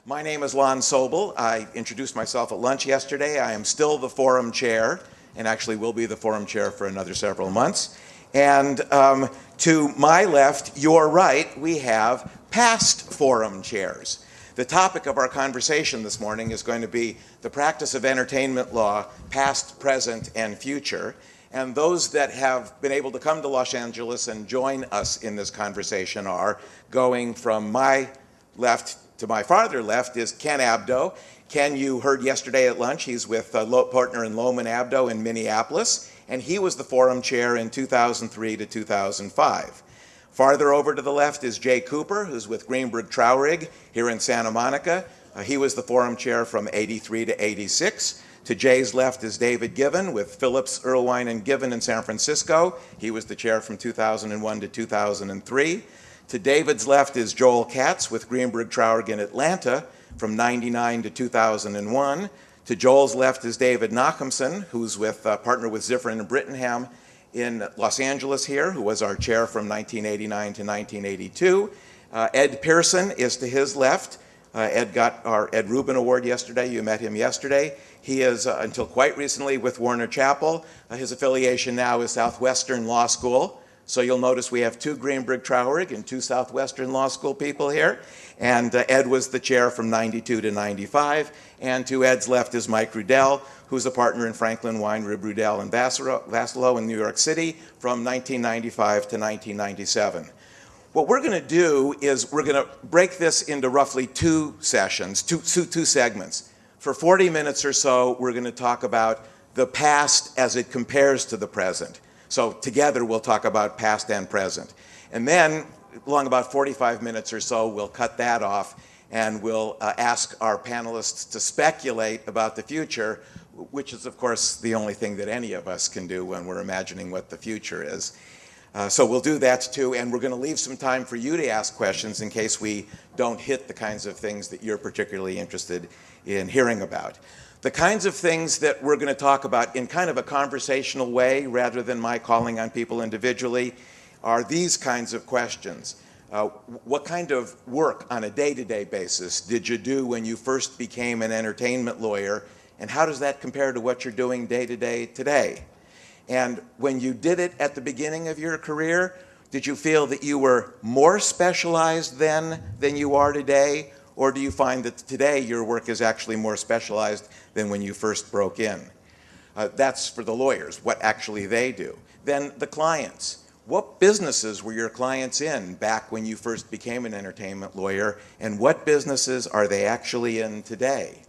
My name is Lon Sobel. I introduced myself at lunch yesterday. I am still the forum chair, and actually will be the forum chair for another several months. And to my left, your right, we have past forum chairs. The topic of our conversation this morning is going to be the practice of entertainment law, past, present, and future. And those that have been able to come to Los Angeles and join us in this conversation are, going from my left to my farther left, is Ken Abdo. Ken, you heard yesterday at lunch, he's with partner in Lohman Abdo in Minneapolis, and he was the forum chair in 2003 to 2005. Farther over to the left is Jay Cooper, who's with Greenberg Traurig here in Santa Monica. He was the forum chair from 83 to 86. To Jay's left is David Given with Phillips, Erlewine, and Given in San Francisco. He was the chair from 2001 to 2003. To David's left is Joel Katz with Greenberg Traurig in Atlanta from 99 to 2001. To Joel's left is David Nachemson, who's partner with Ziffern and Brittingham in Los Angeles here, who was our chair from 1989 to 1982. Ed Pearson is to his left. Ed got our Ed Rubin Award yesterday. You met him yesterday. He is, until quite recently, with Warner Chappell. His affiliation now is Southwestern Law School. So you'll notice we have two Greenberg Traurig and two Southwestern Law School people here. And Ed was the chair from 92 to 95. And to Ed's left is Mike Rudell, who's a partner in Franklin Weinrib Rudell and Vassallo in New York City from 1995 to 1997. What we're going to do is we're going to break this into roughly two sessions, two segments. For 40 minutes or so, we're going to talk about the past as it compares to the present. So together, we'll talk about past and present. And then, along about 45 minutes or so, we'll cut that off and we'll ask our panelists to speculate about the future, which is, of course, the only thing that any of us can do when we're imagining what the future is. So we'll do that too, and we're going to leave some time for you to ask questions in case we don't hit the kinds of things that you're particularly interested in hearing about. The kinds of things that we're going to talk about in kind of a conversational way, rather than my calling on people individually, are these kinds of questions. What kind of work on a day-to-day basis did you do when you first became an entertainment lawyer, and how does that compare to what you're doing day-to-day today? And when you did it at the beginning of your career, did you feel that you were more specialized then than you are today? Or do you find that today your work is actually more specialized than when you first broke in? That's for the lawyers, what actually they do. Then the clients. What businesses were your clients in back when you first became an entertainment lawyer? And what businesses are they actually in today?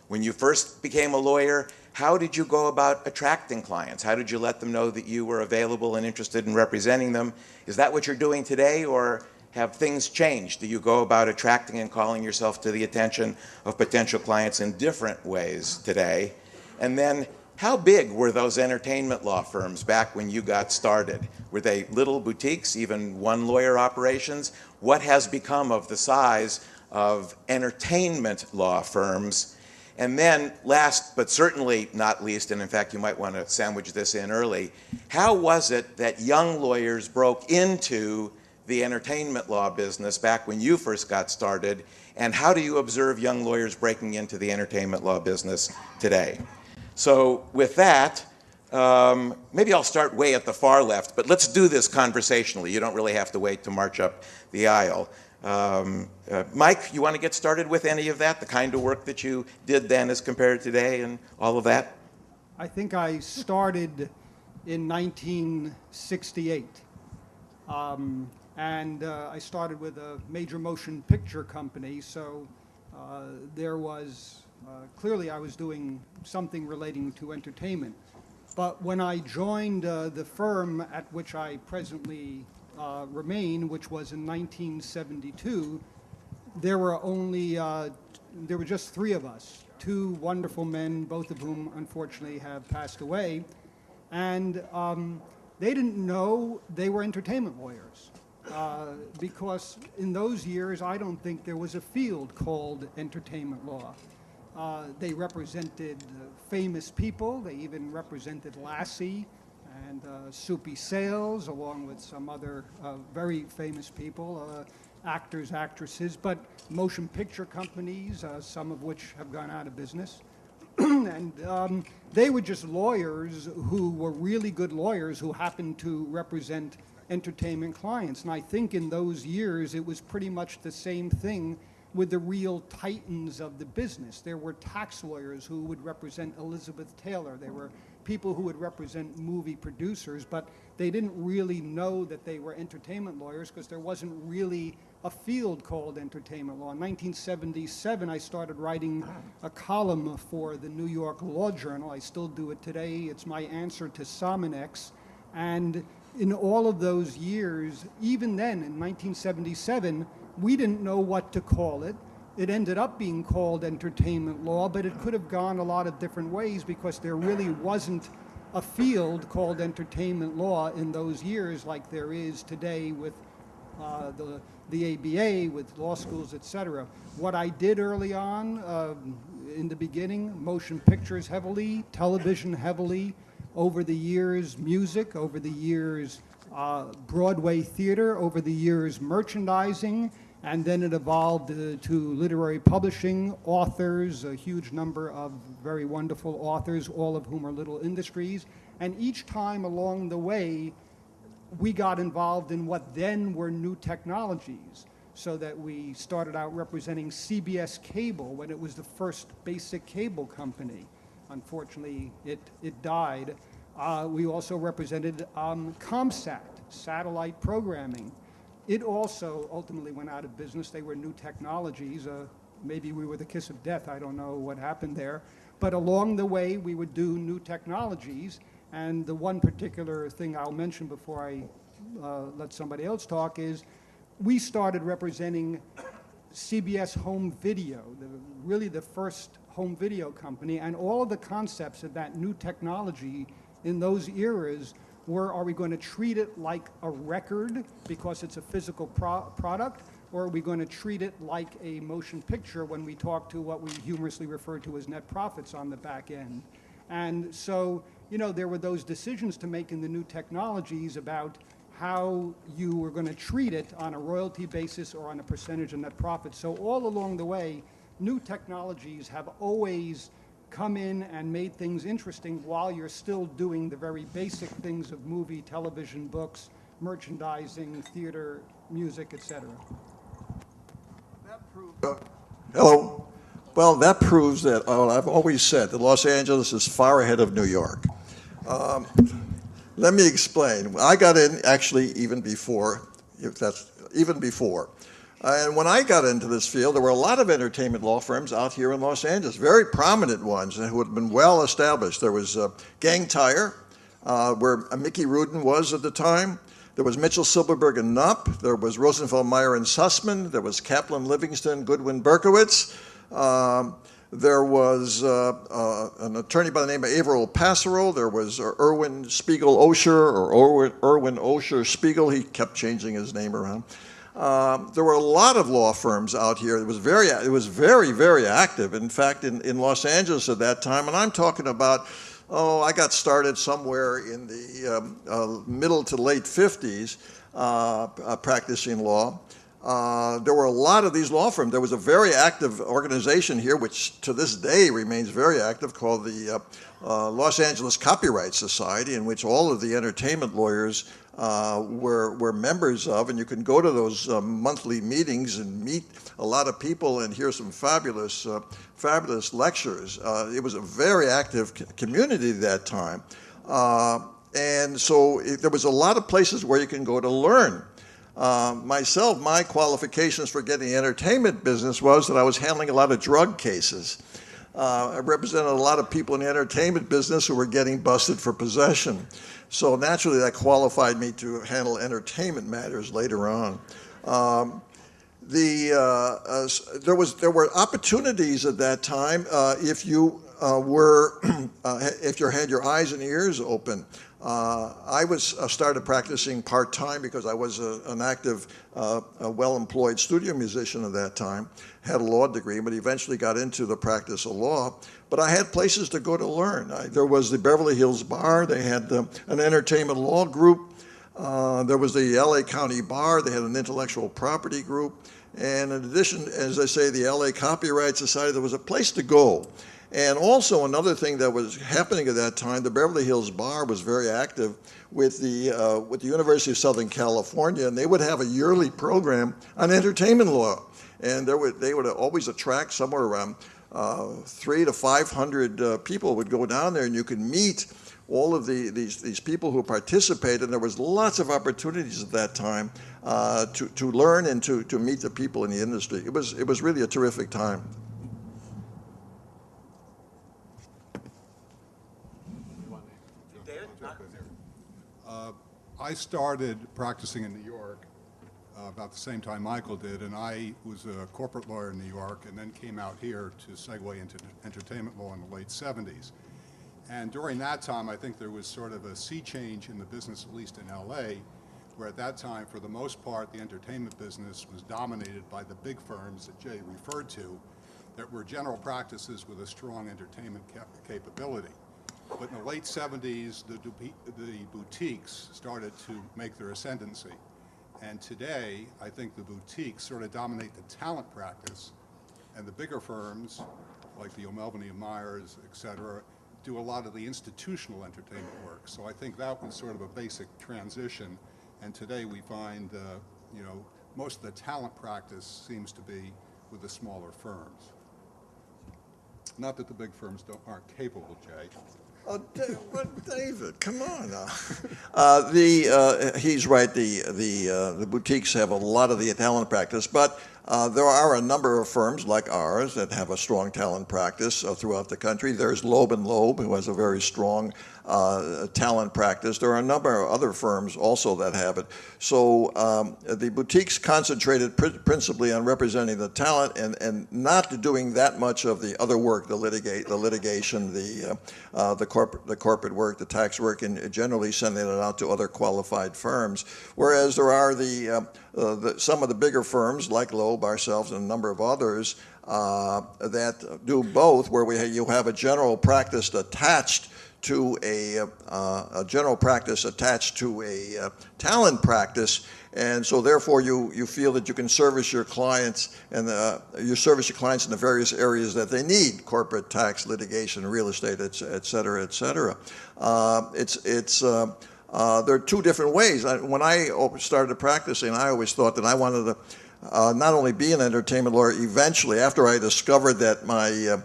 When you first became a lawyer, how did you go about attracting clients? How did you let them know that you were available and interested in representing them? Is that what you're doing today, or have things changed? Do you go about attracting and calling yourself to the attention of potential clients in different ways today? And then, how big were those entertainment law firms back when you got started? Were they little boutiques, even one-lawyer operations? What has become of the size of entertainment law firms? And then, last but certainly not least, and in fact you might want to sandwich this in early, how was it that young lawyers broke into the entertainment law business back when you first got started, and how do you observe young lawyers breaking into the entertainment law business today? So with that, maybe I'll start way at the far left, but let's do this conversationally. You don't really have to wait to march up the aisle. Mike, you want to get started with any of that, the kind of work that you did then as compared to today and all of that? I think I started in 1968. And I started with a major motion picture company, so there was, clearly I was doing something relating to entertainment. But when I joined the firm at which I presently remain, which was in 1972, there were just three of us, two wonderful men, both of whom unfortunately have passed away, and they didn't know they were entertainment lawyers. Because in those years, I don't think there was a field called entertainment law. They represented famous people. They even represented Lassie and Soupy Sales, along with some other very famous people. actors, actresses, but motion picture companies, some of which have gone out of business. And they were just lawyers who were really good lawyers who happened to represent entertainment clients. And I think in those years it was pretty much the same thing with the real titans of the business. There were tax lawyers who would represent Elizabeth Taylor. There were people who would represent movie producers, but they didn't really know that they were entertainment lawyers because there wasn't really a field called entertainment law. In 1977, I started writing a column for the New York Law Journal. I still do it today. It's my answer to Sominex. And in all of those years, even then, in 1977, we didn't know what to call it. It ended up being called entertainment law, but it could have gone a lot of different ways because there really wasn't a field called entertainment law in those years like there is today with the ABA, with law schools, etc. What I did early on, in the beginning, motion pictures heavily, television heavily, over the years music, over the years Broadway theater, over the years merchandising, and then it evolved to literary publishing, authors, a huge number of very wonderful authors, all of whom are little industries. And each time along the way, we got involved in what then were new technologies, so that we started out representing CBS Cable when it was the first basic cable company. Unfortunately, it died. We also represented ComSat, satellite programming. It also ultimately went out of business. They were new technologies. Maybe we were the kiss of death. I don't know what happened there. But along the way, we would do new technologies. And the one particular thing I'll mention before I let somebody else talk is we started representing CBS Home Video, really the first home video company. And all of the concepts of that new technology in those eras were, are we going to treat it like a record because it's a physical product, or are we going to treat it like a motion picture when we talk to what we humorously refer to as net profits on the back end? And so, you know, there were those decisions to make in the new technologies about how you were going to treat it on a royalty basis or on a percentage of net profit. So all along the way, new technologies have always come in and made things interesting while you're still doing the very basic things of movie, television, books, merchandising, theater, music, etc. Hello. Well, that proves that I've always said that Los Angeles is far ahead of New York. Let me explain. I got in actually even before. And when I got into this field, there were a lot of entertainment law firms out here in Los Angeles, very prominent ones who had been well established. There was Gang Tire, where Mickey Rudin was at the time. There was Mitchell, Silberberg, and Knupp. There was Rosenfeld, Meyer, and Sussman. There was Kaplan, Livingston, Goodwin, Berkowitz. There was an attorney by the name of Averill Passero. There was Irwin Spiegel Osher, or Irwin Osher Spiegel. He kept changing his name around. There were a lot of law firms out here. It was very, very active. In fact, in Los Angeles at that time, and I'm talking about, I got started somewhere in the middle to late 50s practicing law. There were a lot of these law firms. There was a very active organization here, which to this day remains very active, called the Los Angeles Copyright Society, in which all of the entertainment lawyers were members of, and you can go to those monthly meetings and meet a lot of people and hear some fabulous lectures. It was a very active community at that time. And so there was a lot of places where you can go to learn. Myself, my qualifications for getting the entertainment business was that I was handling a lot of drug cases. I represented a lot of people in the entertainment business who were getting busted for possession. So naturally that qualified me to handle entertainment matters later on. There were opportunities at that time if you had your eyes and ears open. I started practicing part-time because I was an active, well-employed studio musician at that time, had a law degree, but eventually got into the practice of law. But I had places to go to learn. There was the Beverly Hills Bar. They had an entertainment law group. There was the LA County Bar. They had an intellectual property group. And in addition, as I say, the LA Copyright Society, there was a place to go. And also another thing that was happening at that time, the Beverly Hills Bar was very active with the University of Southern California, and they would have a yearly program on entertainment law. And they would always attract somewhere around 300 to 500 people would go down there, and you could meet all of these people who participated. And there was lots of opportunities at that time to learn and to meet the people in the industry. It was really a terrific time. I started practicing in New York about the same time Michael did, and I was a corporate lawyer in New York and then came out here to segue into entertainment law in the late 70s. And during that time, I think there was sort of a sea change in the business, at least in LA, where at that time, for the most part, the entertainment business was dominated by the big firms that Jay referred to that were general practices with a strong entertainment capability. But in the late 70s, the boutiques started to make their ascendancy. And today, I think the boutiques sort of dominate the talent practice, and the bigger firms, like the O'Melveny and Myers, et cetera, do a lot of the institutional entertainment work. So I think that was sort of a basic transition. And today we find, most of the talent practice seems to be with the smaller firms. Not that the big firms aren't capable, Jay. David, come on now. He's right. The boutiques have a lot of the talent practice, but there are a number of firms like ours that have a strong talent practice throughout the country. There's Loeb and Loeb, who has a very strong talent practice. There are a number of other firms also that have it. So the boutiques concentrated principally on representing the talent and not doing that much of the other work, the litigation, the corporate work, the tax work, and generally sending it out to other qualified firms. Whereas there are some of the bigger firms like Loeb, ourselves, and a number of others that do both, where you have a general practice attached to a talent practice, and so therefore you feel that you can service your clients and you service your clients in the various areas that they need: corporate, tax, litigation, real estate, et cetera, et cetera. There are two different ways. When I started practicing, I always thought that I wanted to not only be an entertainment lawyer eventually, after I discovered that my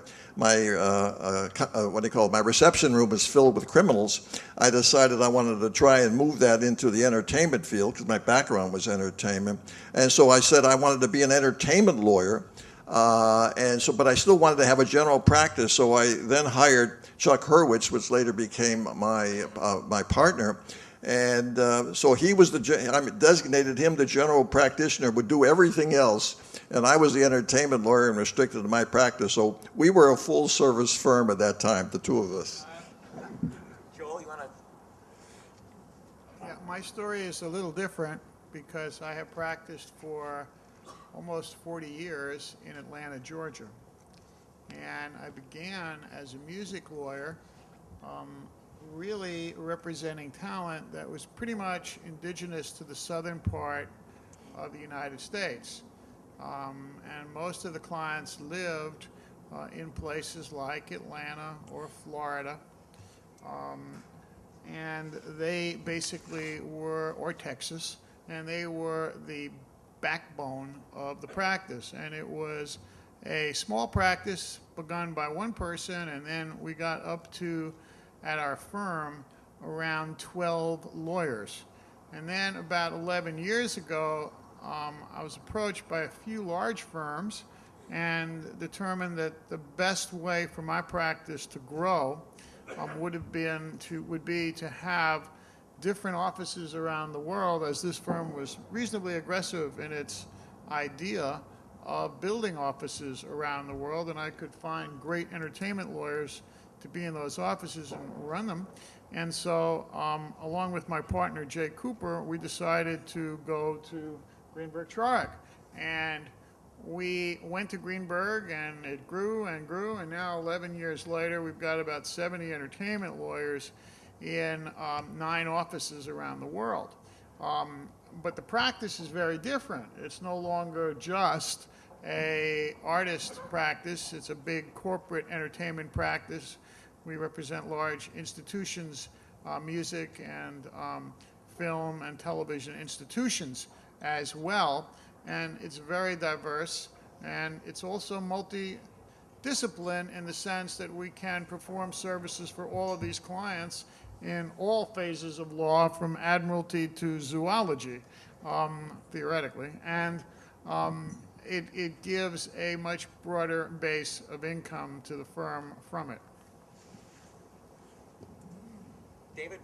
reception room was filled with criminals, I decided I wanted to try and move that into the entertainment field because my background was entertainment. And so I said I wanted to be an entertainment lawyer, but I still wanted to have a general practice. So I then hired Chuck Hurwitz, which later became my partner. And so he was I designated him the general practitioner, would do everything else, and I was the entertainment lawyer and restricted to my practice. So we were a full-service firm at that time, the two of us. Joel, you want to? Yeah, my story is a little different because I have practiced for almost 40 years in Atlanta, Georgia. And I began as a music lawyer, really representing talent that was pretty much indigenous to the southern part of the United States. And most of the clients lived in places like Atlanta or Florida. And they basically or Texas, and they were the backbone of the practice. And it was a small practice begun by one person, and then we got up to, at our firm, around 12 lawyers. And then about 11 years ago, I was approached by a few large firms and determined that the best way for my practice to grow would be to have different offices around the world, as this firm was reasonably aggressive in its idea of building offices around the world, and I could find great entertainment lawyers to be in those offices and run them. And so, along with my partner, Jay Cooper, we decided to go to Greenberg Traurig. And we went to Greenberg, and it grew and grew, and now 11 years later, we've got about 70 entertainment lawyers in 9 offices around the world. But the practice is very different. It's no longer just a artist practice. It's a big corporate entertainment practice. We represent large institutions, music and film and television institutions as well. And it's very diverse, and it's also multi-discipline in the sense that we can perform services for all of these clients in all phases of law, from admiralty to zoology, theoretically. And it gives a much broader base of income to the firm from it. David?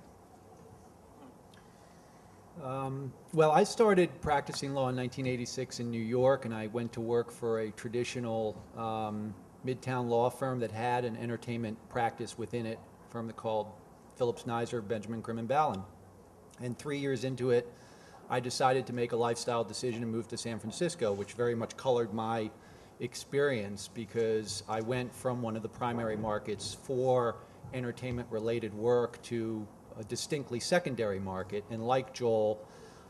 Well, I started practicing law in 1986 in New York, and I went to work for a traditional midtown law firm that had an entertainment practice within it, a firm that called Phillips Nizer, Benjamin Grimm and Ballin. And 3 years into it, I decided to make a lifestyle decision and move to San Francisco, which very much colored my experience, because I went from one of the primary markets for entertainment-related work to a distinctly secondary market. And like Joel,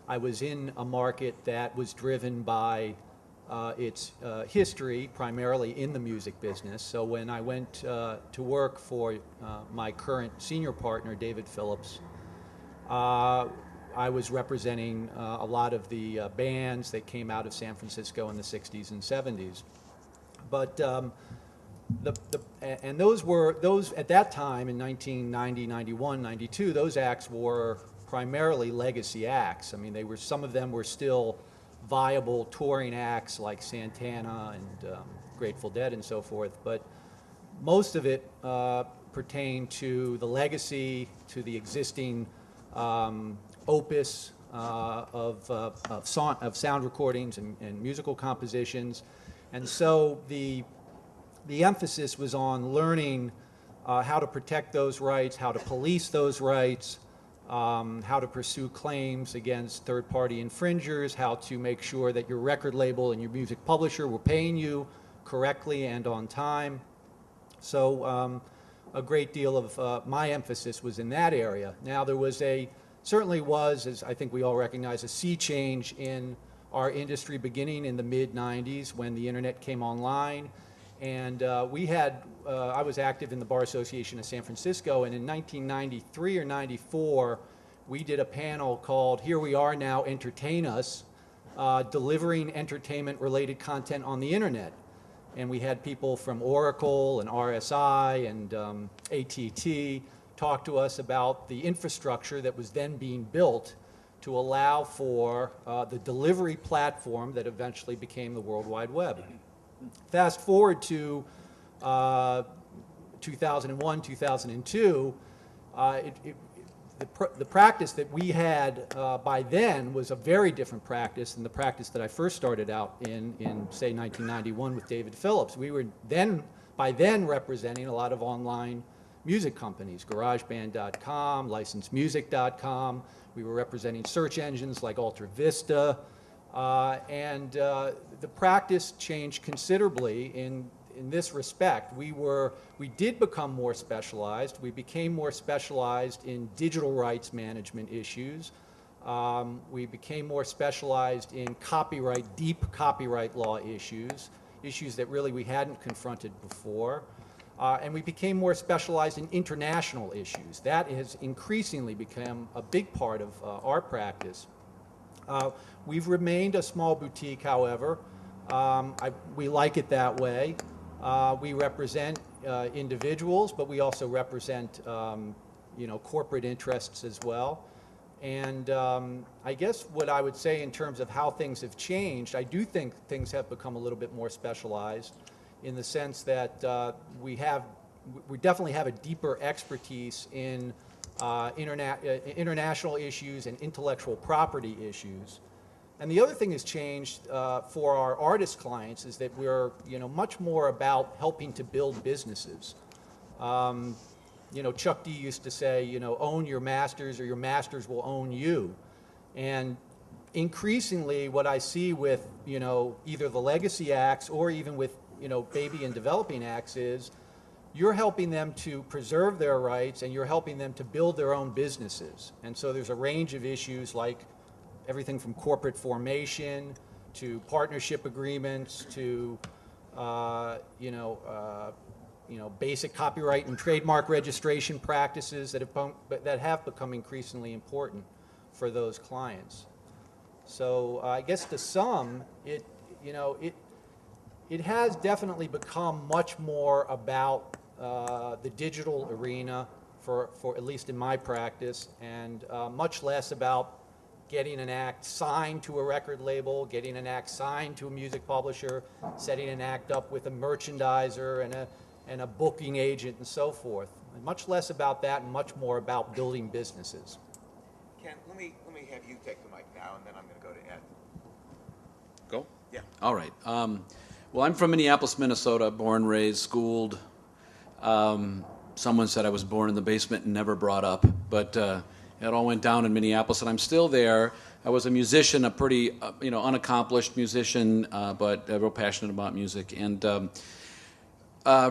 I was in a market that was driven by its history, primarily in the music business. So when I went to work for my current senior partner, David Phillips, I was representing a lot of the bands that came out of San Francisco in the 60s and 70s. But and those at that time in 1990, 91, 92, those acts were primarily legacy acts. I mean, some of them were still viable touring acts like Santana and Grateful Dead and so forth, but most of it pertained to the legacy, to the existing opus of sound recordings and musical compositions. And so the emphasis was on learning how to protect those rights, how to police those rights, how to pursue claims against third-party infringers, how to make sure that your record label and your music publisher were paying you correctly and on time. So a great deal of my emphasis was in that area. Now, there was certainly was, as I think we all recognize, a sea change in our industry beginning in the mid-90s when the internet came online. And I was active in the Bar Association of San Francisco, and in 1993 or 94, we did a panel called Here We Are Now, Entertain Us, delivering entertainment-related content on the internet. And we had people from Oracle and RSI and AT&T talk to us about the infrastructure that was then being built to allow for the delivery platform that eventually became the World Wide Web. Fast forward to 2001, 2002, the practice that we had by then was a very different practice than the practice that I first started out in say, 1991 with David Phillips. We were by then representing a lot of online music companies, GarageBand.com, LicensedMusic.com. We were representing search engines like Alta Vista. And the practice changed considerably in this respect. We did become more specialized. We became more specialized in digital rights management issues. We became more specialized in deep copyright law issues that really we hadn't confronted before. And we became more specialized in international issues. That has increasingly become a big part of our practice. We've remained a small boutique, however. We like it that way. We represent individuals, but we also represent corporate interests as well. And I guess what I would say in terms of how things have changed, I do think things have become a little bit more specialized in the sense that we definitely have a deeper expertise in international issues and intellectual property issues. And the other thing that's changed for our artist clients is that we're much more about helping to build businesses. Chuck D used to say, own your masters or your masters will own you. And increasingly what I see with either the legacy acts or even with baby and developing acts is you're helping them to preserve their rights and you're helping them to build their own businesses. And so there's a range of issues like everything from corporate formation to partnership agreements to basic copyright and trademark registration practices that have become increasingly important for those clients. So I guess to sum, it has definitely become much more about the digital arena for at least in my practice, and much less about getting an act signed to a record label, getting an act signed to a music publisher, setting an act up with a merchandiser and a booking agent and so forth. Much less about that and much more about building businesses. Ken, let me have you take the mic now, and then I'm going to go to Ed. Go? Yeah. All right. Well, I'm from Minneapolis, Minnesota, born, raised, schooled. Someone said I was born in the basement and never brought up, but it all went down in Minneapolis, and I'm still there. I was a musician, a pretty unaccomplished musician, but real passionate about music, and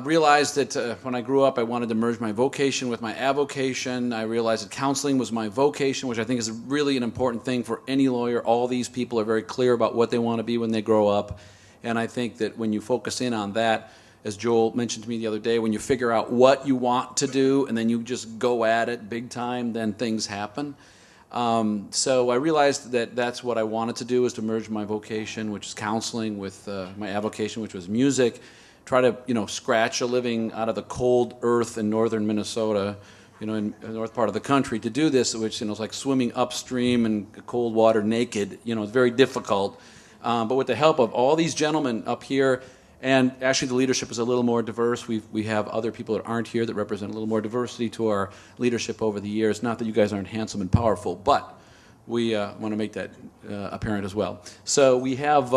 realized that when I grew up, I wanted to merge my vocation with my avocation. I realized that counseling was my vocation, which I think is really an important thing for any lawyer. All these people are very clear about what they want to be when they grow up, and I think that when you focus in on that, as Joel mentioned to me the other day, when you figure out what you want to do and then you just go at it big time, then things happen. So I realized that that's what I wanted to do, is to merge my vocation, which is counseling, with my avocation, which was music. Try to, scratch a living out of the cold earth in northern Minnesota, in the north part of the country. To do this, which is like swimming upstream in cold water naked, it's very difficult. But with the help of all these gentlemen up here, and actually the leadership is a little more diverse. We have other people that aren't here that represent a little more diversity to our leadership over the years. Not that you guys aren't handsome and powerful, but we want to make that apparent as well. So we have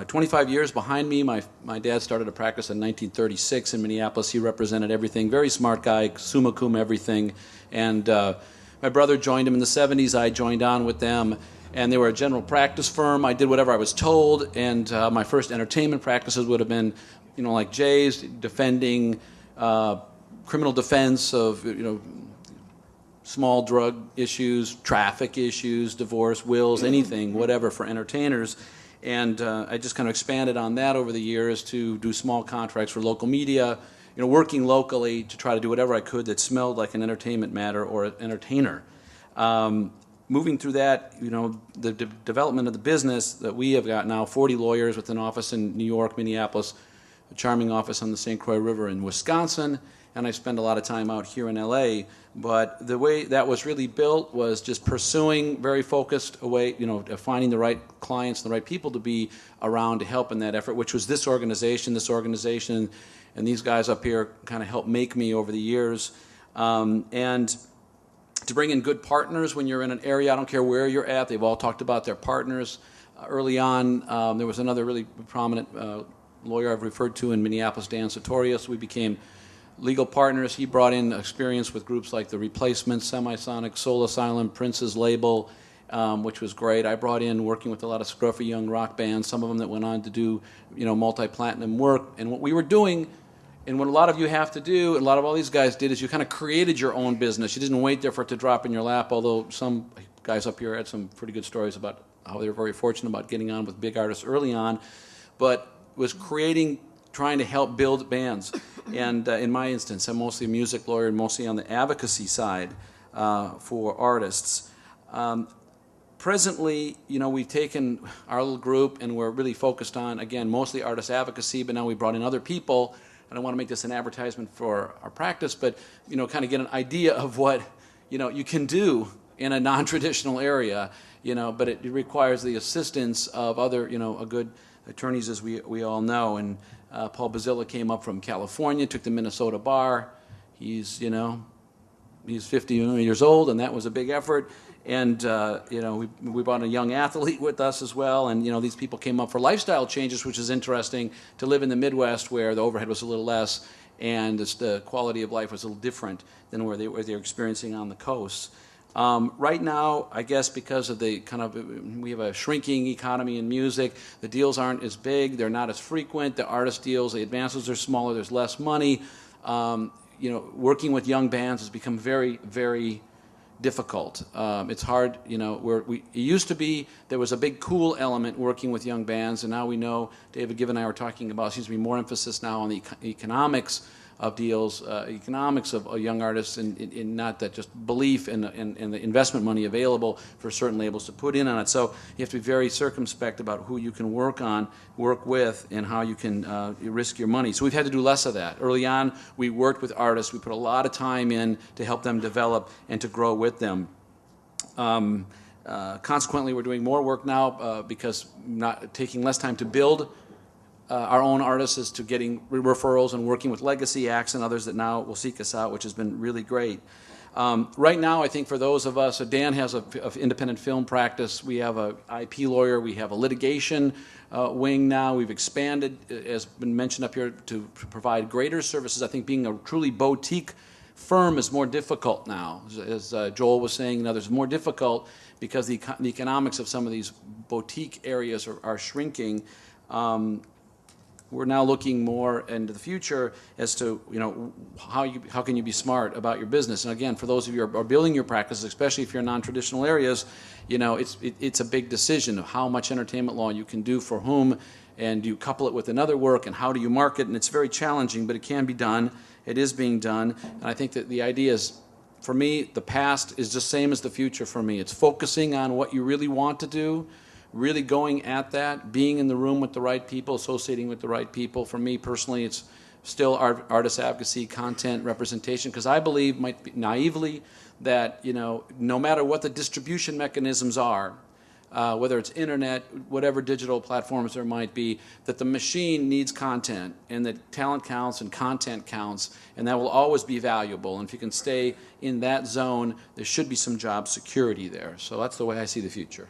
25 years behind me. My dad started a practice in 1936 in Minneapolis. He represented everything. Very smart guy, summa cum everything. And my brother joined him in the 70s. I joined on with them. And they were a general practice firm. I did whatever I was told, and my first entertainment practices would have been, like Jay's, defending criminal defense of, small drug issues, traffic issues, divorce, wills, anything, whatever, for entertainers. And I just kind of expanded on that over the years to do small contracts for local media, working locally to try to do whatever I could that smelled like an entertainment matter or an entertainer. Moving through that, the development of the business that we have got now, 40 lawyers with an office in New York, Minneapolis, a charming office on the St. Croix River in Wisconsin, and I spend a lot of time out here in LA. But the way that was really built was just pursuing very focused a way, finding the right clients, the right people to be around to help in that effort, which was this organization, and these guys up here kind of helped make me over the years. And to bring in good partners when you're in an area, I don't care where you're at, they've all talked about their partners. Early on, there was another really prominent lawyer I've referred to in Minneapolis, Dan Sartorius. We became legal partners. He brought in experience with groups like The Replacements, Semisonic, Soul Asylum, Prince's Label, which was great. I brought in working with a lot of scruffy young rock bands, some of them that went on to do, multi-platinum work. And what we were doing, and what a lot of you have to do, and a lot of all these guys did, is you kind of created your own business. You didn't wait there for it to drop in your lap, although some guys up here had some pretty good stories about how they were very fortunate about getting on with big artists early on, but was trying to help build bands. And in my instance, I'm mostly a music lawyer and mostly on the advocacy side for artists. Presently, we've taken our little group and we're really focused on, again, mostly artist advocacy, but now we brought in other people. I don't want to make this an advertisement for our practice, but, kind of get an idea of what, you can do in a non-traditional area, but it requires the assistance of other, good attorneys, as we all know. And Paul Bazilla came up from California, took the Minnesota bar. He's 50 years old, and that was a big effort. And, we brought a young athlete with us as well. And, these people came up for lifestyle changes, which is interesting, to live in the Midwest where the overhead was a little less and the quality of life was a little different than where they were experiencing on the coast. Right now, I guess because of we have a shrinking economy in music, the deals aren't as big, they're not as frequent, the artist deals, the advances are smaller, there's less money. Working with young bands has become very, very difficult. It's hard, you know, it used to be there was a big cool element working with young bands, and now we know, David Gibb and I were talking about, seems to be more emphasis now on the economics of deals, economics of young artists, and not that just belief in the investment money available for certain labels to put in on it. So you have to be very circumspect about who you can work with, and how you can risk your money. So we've had to do less of that. Early on, we worked with artists. We put a lot of time in to help them develop and to grow with them. Consequently, we're doing more work now because not taking less time to build our own artists as to getting referrals and working with legacy acts and others that now will seek us out, which has been really great. Right now, I think for those of us, Dan has an independent film practice. We have an IP lawyer. We have a litigation wing now. We've expanded, as been mentioned up here, to provide greater services. I think being a truly boutique firm is more difficult now, as Joel was saying, and others, more difficult because the economics of some of these boutique areas are shrinking. We're now looking more into the future as to, you know, how can you be smart about your business. And again, for those of you who are building your practices, especially if you're in non-traditional areas, you know, it's a big decision of how much entertainment law you can do for whom, and do you couple it with another work, and how do you market. And it's very challenging, but it can be done. It is being done. And I think that the idea is, for me, the past is the same as the future for me. It's focusing on what you really want to do, really going at that, being in the room with the right people, associating with the right people. For me personally, it's still artist advocacy, content representation, because I believe, might be naively, that, you know, no matter what the distribution mechanisms are, whether it's internet, whatever digital platforms there might be, that the machine needs content, and that talent counts and content counts, and that will always be valuable. And if you can stay in that zone, there should be some job security there. So that's the way I see the future.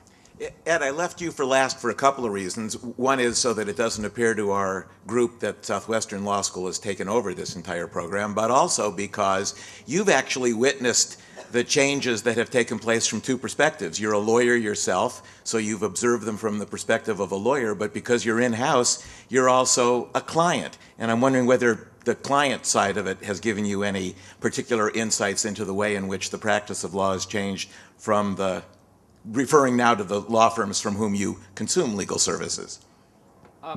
Ed, I left you for last for a couple of reasons. One is so that it doesn't appear to our group that Southwestern Law School has taken over this entire program, but also because you've actually witnessed the changes that have taken place from two perspectives. You're a lawyer yourself, so you've observed them from the perspective of a lawyer, but because you're in-house, you're also a client. And I'm wondering whether the client side of it has given you any particular insights into the way in which the practice of law has changed from referring now to the law firms from whom you consume legal services.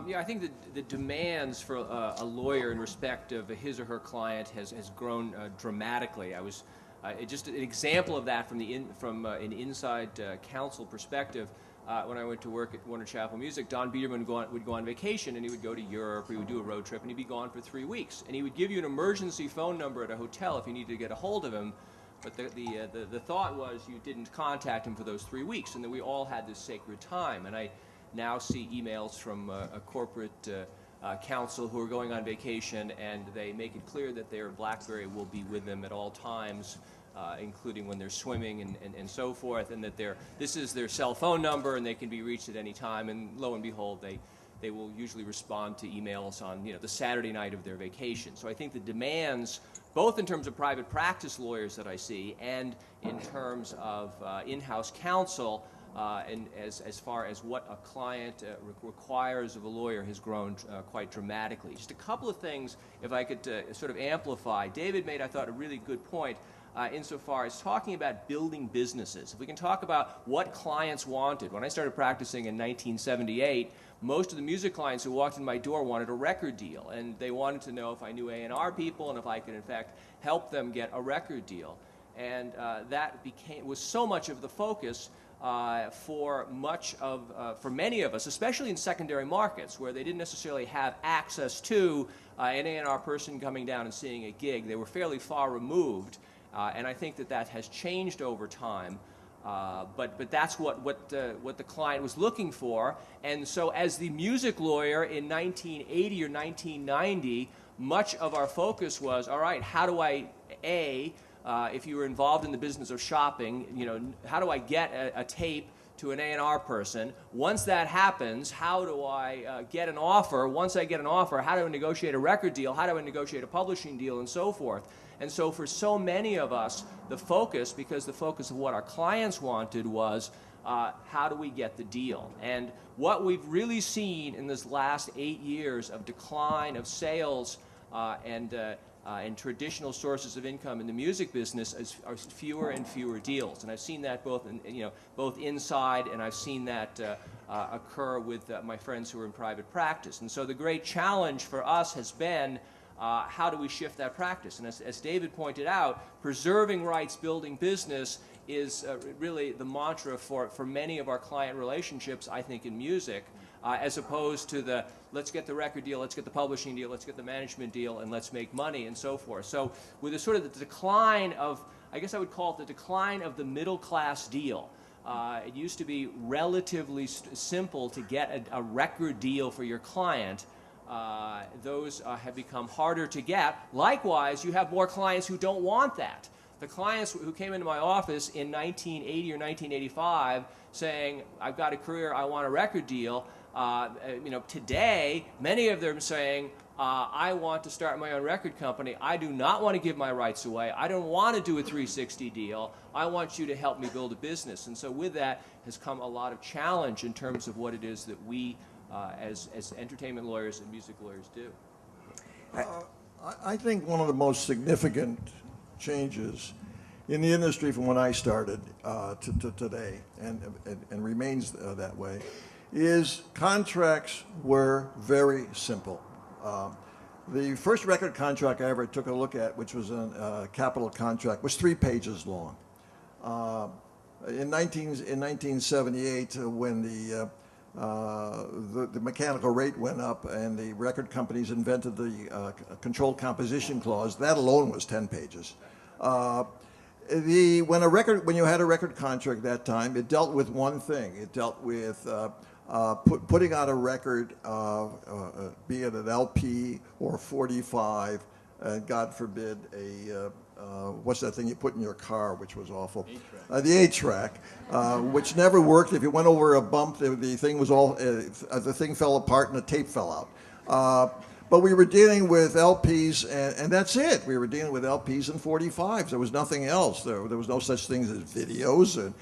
Yeah, I think the demands for a lawyer in respect of his or her client has grown dramatically. I was just an example of that from an inside counsel perspective. When I went to work at Warner Chappell Music, Don Biederman would go on vacation, and he would go to Europe, or he would do a road trip, and he'd be gone for 3 weeks. And he would give you an emergency phone number at a hotel if you needed to get a hold of him. But the thought was you didn't contact him for those 3 weeks, and that we all had this sacred time. And I now see emails from a corporate counsel who are going on vacation, and they make it clear that their BlackBerry will be with them at all times, including when they're swimming and so forth, and that this is their cell phone number, and they can be reached at any time. And lo and behold, they will usually respond to emails on, you know, the Saturday night of their vacation. So I think the demands, both in terms of private practice lawyers that I see, and in terms of in-house counsel, and as far as what a client requires of a lawyer, has grown quite dramatically. Just a couple of things, if I could sort of amplify. David made, I thought, a really good point insofar as talking about building businesses. If we can talk about what clients wanted. When I started practicing in 1978, most of the music clients who walked in my door wanted a record deal, and they wanted to know if I knew A&R people and if I could, in fact, help them get a record deal. And that was so much of the focus for many of us, especially in secondary markets where they didn't necessarily have access to an A&R person coming down and seeing a gig. They were fairly far removed, and I think that has changed over time. But that's what the client was looking for. And so as the music lawyer in 1980 or 1990, much of our focus was, all right, how do I, if you were involved in the business of shopping, you know, how do I get a tape to an A&R person? Once that happens, how do I get an offer? Once I get an offer, how do I negotiate a record deal? How do I negotiate a publishing deal, and so forth? And so for so many of us, the focus of what our clients wanted was, how do we get the deal? And what we've really seen in this last 8 years of decline of sales and and traditional sources of income in the music business are fewer and fewer deals, and I've seen that both both inside, and I've seen that occur with my friends who are in private practice. And so the great challenge for us has been how do we shift that practice? And as David pointed out, preserving rights, building business is really the mantra for many of our client relationships, I think, in music. As opposed to the let's get the record deal, let's get the publishing deal, let's get the management deal, and let's make money and so forth. So with the sort of the decline of, I guess I would call it the decline of the middle class deal. It used to be relatively simple to get a record deal for your client. Those have become harder to get. Likewise, you have more clients who don't want that. The clients who came into my office in 1980 or 1985 saying, I've got a career, I want a record deal, today, many of them saying, I want to start my own record company. I do not want to give my rights away. I don't want to do a 360 deal. I want you to help me build a business. And so with that has come a lot of challenge in terms of what it is that we, as entertainment lawyers and music lawyers, do. I think one of the most significant changes in the industry from when I started to today, and remains that way, is contracts were very simple. The first record contract I ever took a look at, which was a capital contract, was 3 pages long. In 1978, when the mechanical rate went up and the record companies invented the controlled composition clause, that alone was 10 pages. When you had a record contract that time, it dealt with one thing. It dealt with putting out a record, be it an LP or 45, God forbid what's that thing you put in your car, which was awful? 8-track. The 8-track, which never worked. If you went over a bump, the thing was the thing fell apart and the tape fell out. But we were dealing with LPs, and that's it. We were dealing with LPs and 45s. There was nothing else. There was no such things as videos, and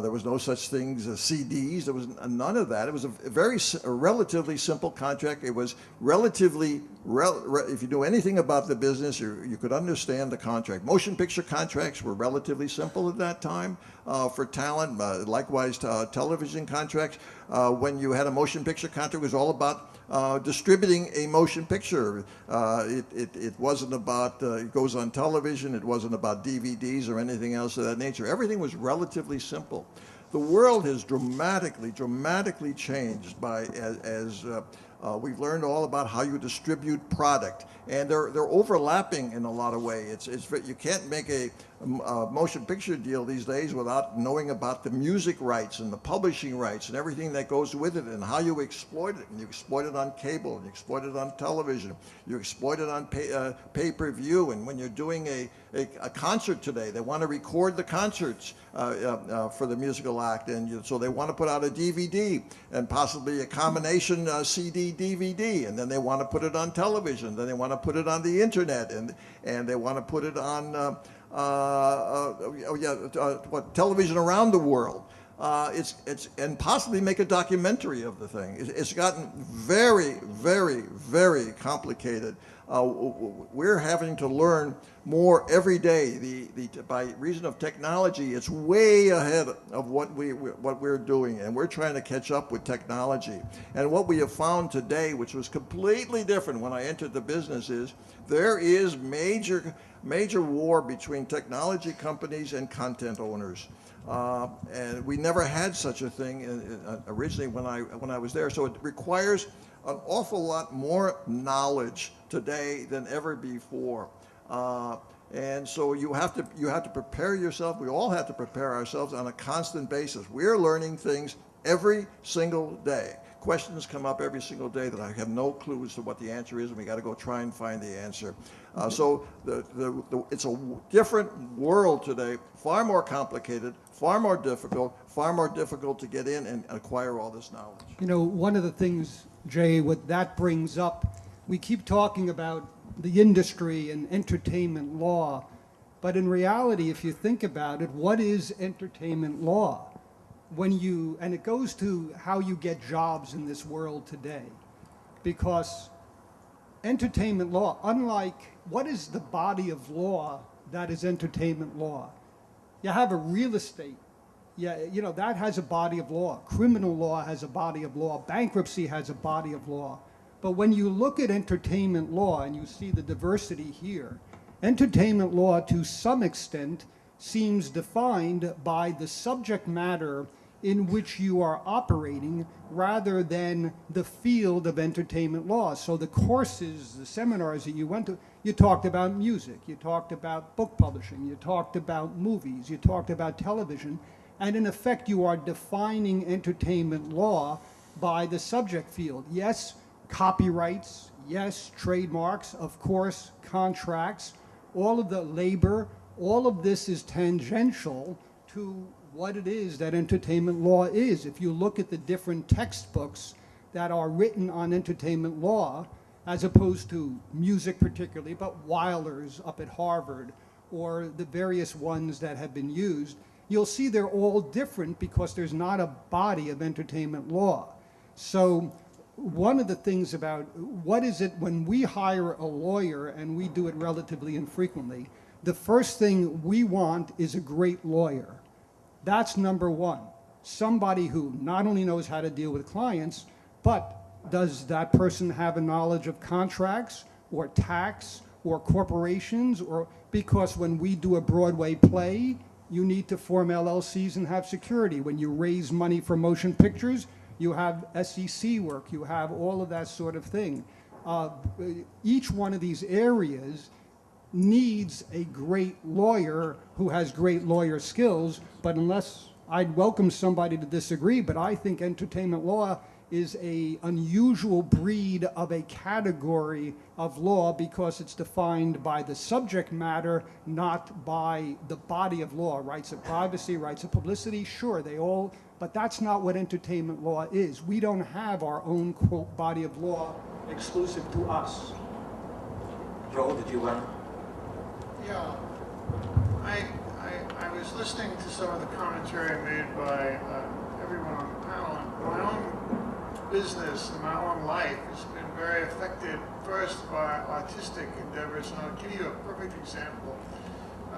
there was no such things as CDs. There was none of that. It was a relatively simple contract. It was relatively, if you knew anything about the business, you could understand the contract. Motion picture contracts were relatively simple at that time for talent. Likewise, television contracts. When you had a motion picture contract, it was all about distributing a motion picture. It wasn't about, it goes on television, it wasn't about DVDs or anything else of that nature. Everything was relatively simple. The world has dramatically changed as we've learned all about how you distribute product, and they're overlapping in a lot of ways. You can't make a motion picture deal these days without knowing about the music rights and the publishing rights and everything that goes with it, and how you exploit it. And you exploit it on cable, and you exploit it on television, you exploit it on pay-per-view. And when you're doing a concert today, they want to record the concerts for the musical act, and so they want to put out a DVD and possibly a combination CD DVD, and then they want to put it on television, then they want to put it on the internet, and they want to put it on television around the world. And possibly make a documentary of the thing. It's gotten very, very, very complicated. We're having to learn more every day. By reason of technology, it's way ahead of what we're doing, and we're trying to catch up with technology. And what we have found today, which was completely different when I entered the business, is there is major war between technology companies and content owners. And we never had such a thing originally when I was there. So it requires an awful lot more knowledge today than ever before. And so you have to prepare yourself. We all have to prepare ourselves on a constant basis. We're learning things every single day. Questions come up every single day that I have no clue as to what the answer is, and we got to go try and find the answer. So it's a different world today, far more complicated, far more difficult to get in and acquire all this knowledge. You know, one of the things, Jay, what that brings up, we keep talking about the industry and entertainment law, but in reality, if you think about it, what is entertainment law? And it goes to how you get jobs in this world today, because entertainment law, unlike, what is the body of law that is entertainment law? You have a real estate. Yeah, you know, that has a body of law. Criminal law has a body of law. Bankruptcy has a body of law. But when you look at entertainment law and you see the diversity here, entertainment law to some extent seems defined by the subject matter in which you are operating rather than the field of entertainment law. So the courses, the seminars that you went to, you talked about music, you talked about book publishing, you talked about movies, you talked about television, and in effect you are defining entertainment law by the subject field. Yes, copyrights, yes, trademarks, of course, contracts, all of the labor, all of this is tangential to what it is that entertainment law is. If you look at the different textbooks that are written on entertainment law, as opposed to music particularly, but Weiler's up at Harvard, or the various ones that have been used, you'll see they're all different because there's not a body of entertainment law. So one of the things about what is it when we hire a lawyer, and we do it relatively infrequently, the first thing we want is a great lawyer. That's number one. Somebody who not only knows how to deal with clients, but does that person have a knowledge of contracts or tax or corporations? Or because when we do a Broadway play, you need to form LLCs and have security. When you raise money for motion pictures, you have SEC work, you have all of that sort of thing. Each one of these areas needs a great lawyer who has great lawyer skills, but unless, I'd welcome somebody to disagree, but I think entertainment law is an unusual breed of a category of law because it's defined by the subject matter, not by the body of law. Rights of privacy, rights of publicity, sure, they all, but that's not what entertainment law is. We don't have our own, quote, body of law exclusive to us. Joel, did you want to? Yeah, I was listening to some of the commentary made by everyone on the panel, and my own business and my own life has been very affected first by artistic endeavors, and I'll give you a perfect example.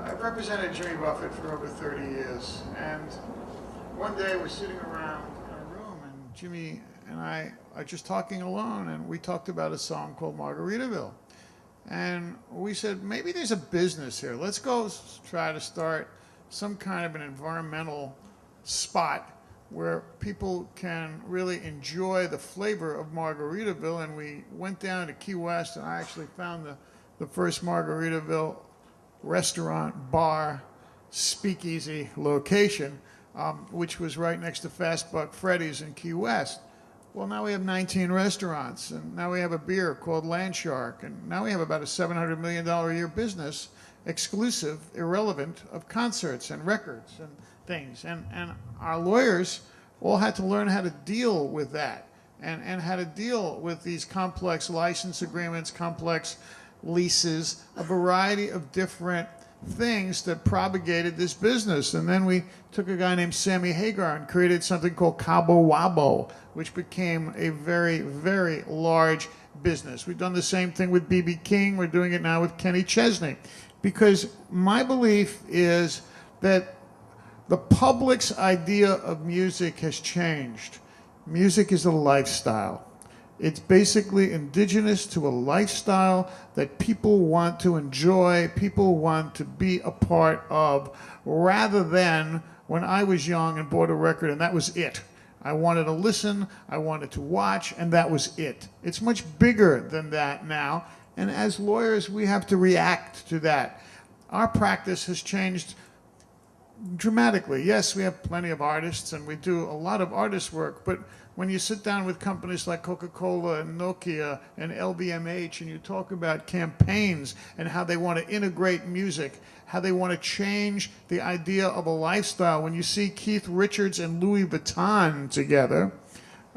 I've represented Jimmy Buffett for over 30 years, and one day we're sitting around in a room, and Jimmy and I are just talking alone, and we talked about a song called Margaritaville. And we said, maybe there's a business here. Let's go try to start some kind of an environmental spot where people can really enjoy the flavor of Margaritaville. And we went down to Key West, and I actually found the first Margaritaville restaurant, bar, speakeasy location, which was right next to Fast Buck Freddy's in Key West. Well, now we have 19 restaurants, and now we have a beer called Landshark, and now we have about a $700 million a year business, exclusive, irrelevant, of concerts and records and things. And our lawyers all had to learn how to deal with that and how to deal with these complex license agreements, complex leases, a variety of different things that propagated this business. And then we took a guy named Sammy Hagar and created something called Cabo Wabo, which became a very, very large business. We've done the same thing with B.B. King. We're doing it now with Kenny Chesney. Because my belief is that the public's idea of music has changed. Music is a lifestyle. It's basically indigenous to a lifestyle that people want to enjoy, people want to be a part of, rather than when I was young and bought a record and that was it. I wanted to listen, I wanted to watch, and that was it. It's much bigger than that now, and as lawyers, we have to react to that. Our practice has changed dramatically. Yes, we have plenty of artists, and we do a lot of artist work, but when you sit down with companies like Coca-Cola and Nokia and LVMH and you talk about campaigns and how they want to integrate music, how they want to change the idea of a lifestyle, when you see Keith Richards and Louis Vuitton together,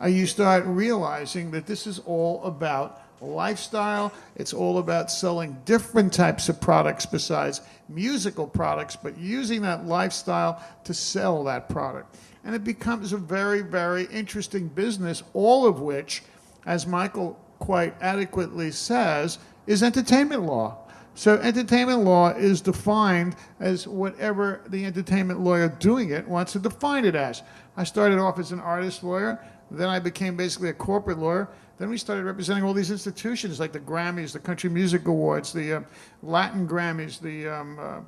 you start realizing that this is all about lifestyle. It's all about selling different types of products besides musical products, but using that lifestyle to sell that product. And it becomes a very, very interesting business, all of which, as Michael quite adequately says is entertainment law. So entertainment law is defined as whatever the entertainment lawyer doing it wants to define it as. I started off as an artist lawyer, then I became basically a corporate lawyer. Then we started representing all these institutions like the Grammys, the Country Music Awards, the Latin Grammys, the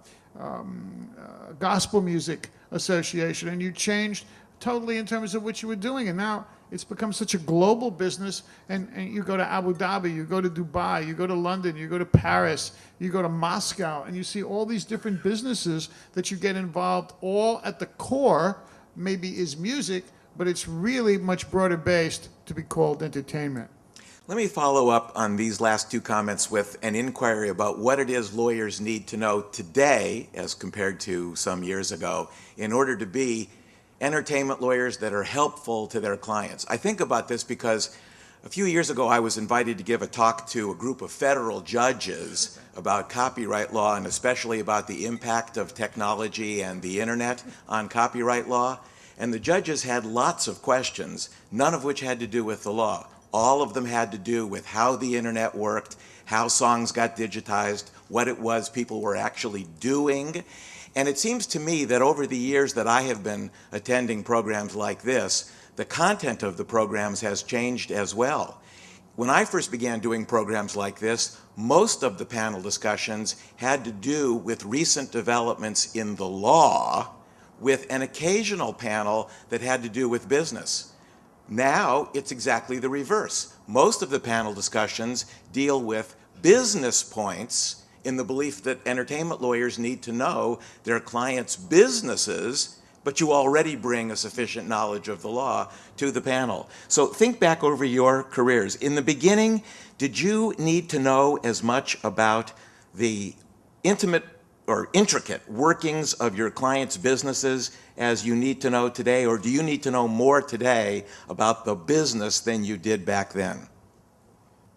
Gospel Music Association, and you changed totally in terms of what you were doing. And now it's become such a global business, and you go to Abu Dhabi, you go to Dubai, you go to London, you go to Paris, you go to Moscow, and you see all these different businesses that you get involved. All at the core maybe is music, but it's really much broader based to be called entertainment. Let me follow up on these last two comments with an inquiry about what it is lawyers need to know today as compared to some years ago in order to be entertainment lawyers that are helpful to their clients. I think about this because a few years ago I was invited to give a talk to a group of federal judges about copyright law and especially about the impact of technology and the internet on copyright law. And the judges had lots of questions, none of which had to do with the law. All of them had to do with how the internet worked, how songs got digitized, what it was people were actually doing. And it seems to me that over the years that I have been attending programs like this, the content of the programs has changed as well. When I first began doing programs like this, most of the panel discussions had to do with recent developments in the law, with an occasional panel that had to do with business. Now it's exactly the reverse. Most of the panel discussions deal with business points in the belief that entertainment lawyers need to know their clients' businesses, but you already bring a sufficient knowledge of the law to the panel. So think back over your careers. In the beginning, did you need to know as much about the intimate or intricate workings of your clients' businesses as you need to know today, or do you need to know more today about the business than you did back then?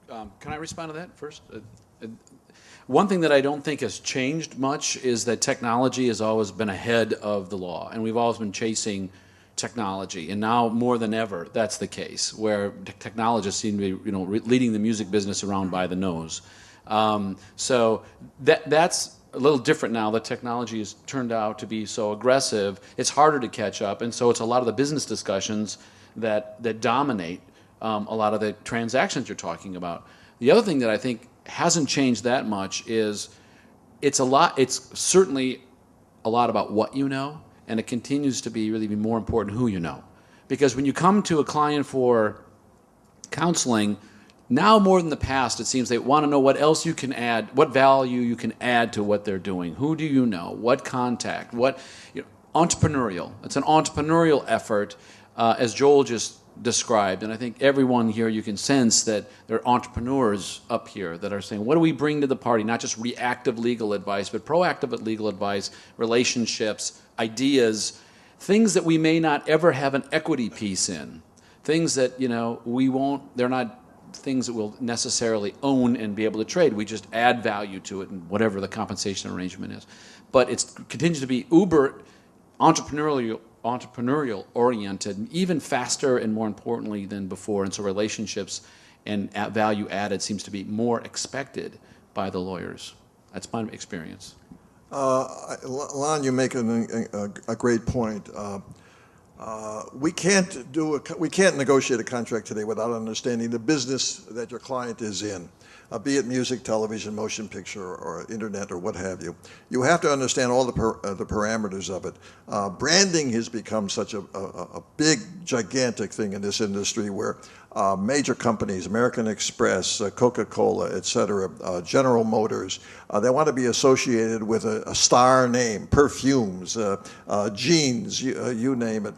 Can I respond to that first? One thing that I don't think has changed much is that technology has always been ahead of the law, and we've always been chasing technology, and now more than ever that's the case, where technologists seem to be leading the music business around by the nose. So that's a little different now that technology has turned out to be so aggressive. It's harder to catch up, and so it's a lot of the business discussions that dominate a lot of the transactions you're talking about. The other thing that I think hasn't changed that much is it's certainly a lot about what you know, and it continues to be really more important who you know. Because when you come to a client for counseling, now more than the past, it seems they want to know what else you can add, what value you can add to what they're doing. Who do you know? What contact? Entrepreneurial. It's an entrepreneurial effort, as Joel just described. And I think everyone here, you can sense that there are entrepreneurs up here that are saying, what do we bring to the party? Not just reactive legal advice, but proactive legal advice, relationships, ideas, things that we may not ever have an equity piece in. Things that, they're not things that we'll necessarily own and be able to trade. We just add value to it and whatever the compensation arrangement is. But it continues to be uber entrepreneurial oriented, even faster and more importantly than before. And so relationships and value added seems to be more expected by the lawyers. That's my experience. Lon, you make a great point. We can't negotiate a contract today without understanding the business that your client is in, be it music, television, motion picture, or internet, or what have you. You have to understand all the parameters of it. Branding has become such a big, gigantic thing in this industry where major companies, American Express, Coca-Cola, et cetera, General Motors, they want to be associated with a star name, perfumes, jeans, you name it.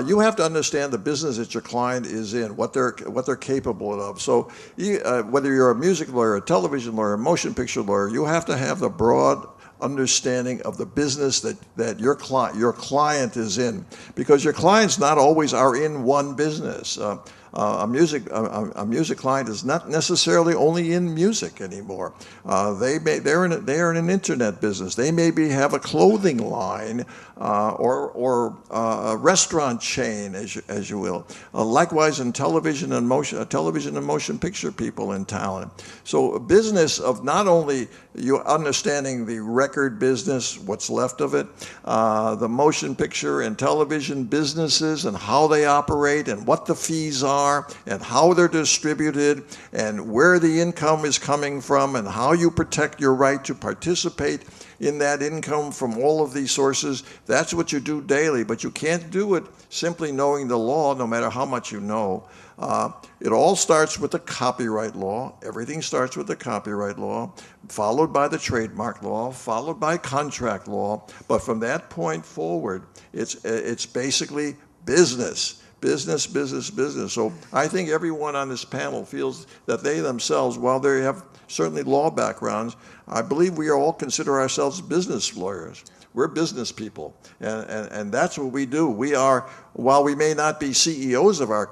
You have to understand the business that your client is in, what they're capable of. So whether you're a music lawyer, a television lawyer, a motion picture lawyer, you have to have the broad understanding of the business that your client is in, because your clients not always are in one business. A music client is not necessarily only in music anymore. They're in an internet business. They maybe have a clothing line or a restaurant chain, as you will. Likewise, in television and motion picture people in talent. So a business of not only you understanding the record business, what's left of it, the motion picture and television businesses and how they operate and what the fees are and how they're distributed and where the income is coming from and how you protect your right to participate in that income from all of these sources. That's what you do daily, but you can't do it simply knowing the law, no matter how much you know. It all starts with the copyright law. Everything starts with the copyright law, followed by the trademark law, followed by contract law. But from that point forward, it's basically business. Business, business, business. So I think everyone on this panel feels that they themselves, while they have certainly law backgrounds, I believe we all consider ourselves business lawyers. We're business people, and that's what we do. We are, while we may not be CEOs of our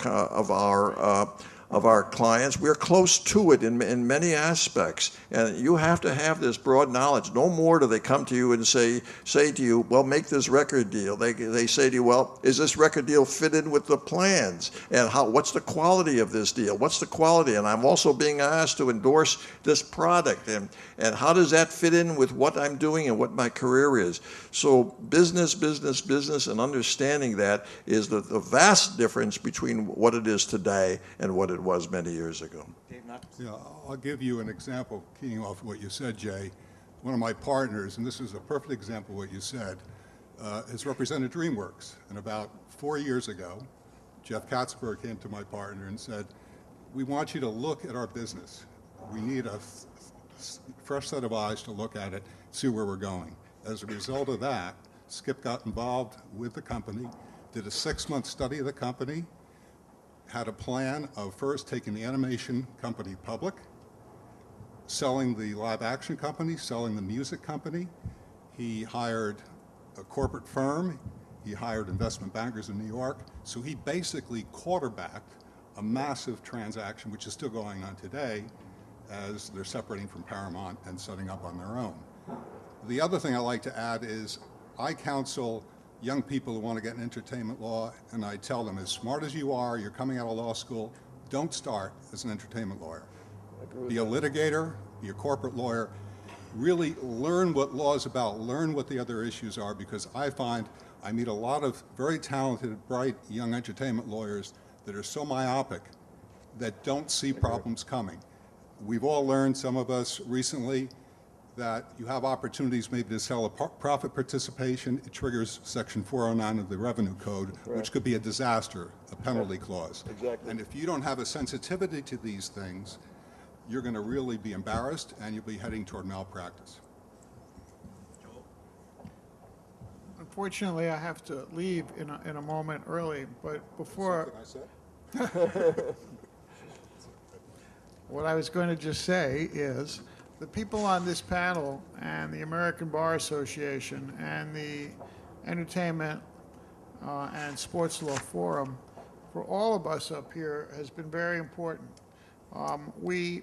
clients, we're close to it in many aspects. And you have to have this broad knowledge. No more do they come to you and say to you, well, make this record deal. They say to you, well, is this record deal fit in with the plans? And what's the quality of this deal? What's the quality? And I'm also being asked to endorse this product. And how does that fit in with what I'm doing and what my career is? So business, business, business, and understanding that is the vast difference between what it is today and what it was many years ago. Yeah, I'll give you an example, keying off what you said, Jay. One of my partners, and this is a perfect example of what you said, has represented DreamWorks. And about 4 years ago, Jeff Katzberg came to my partner and said, we want you to look at our business. We need a fresh set of eyes to look at it, see where we're going. As a result of that, Skip got involved with the company, did a 6-month study of the company, had a plan of first taking the animation company public, selling the live action company, selling the music company. He hired a corporate firm. He hired investment bankers in New York. So he basically quarterbacked a massive transaction, which is still going on today, as they're separating from Paramount and setting up on their own. The other thing I like to add is I counsel young people who want to get in entertainment law, and I tell them, as smart as you are, you're coming out of law school, don't start as an entertainment lawyer. Be a litigator, be a corporate lawyer, really learn what law is about, learn what the other issues are, because I find I meet a lot of very talented, bright, young entertainment lawyers that are so myopic that don't see problems coming. We've all learned, some of us recently, that you have opportunities maybe to sell a profit participation. It triggers Section 409 of the Revenue Code, which could be a disaster, a penalty clause. Exactly. And if you don't have a sensitivity to these things, you're going to really be embarrassed and you'll be heading toward malpractice. Unfortunately, I have to leave in a moment early, but before, Something I said? what I was going to just say is the people on this panel and the American Bar Association and the Entertainment and Sports Law Forum, for all of us up here, has been very important.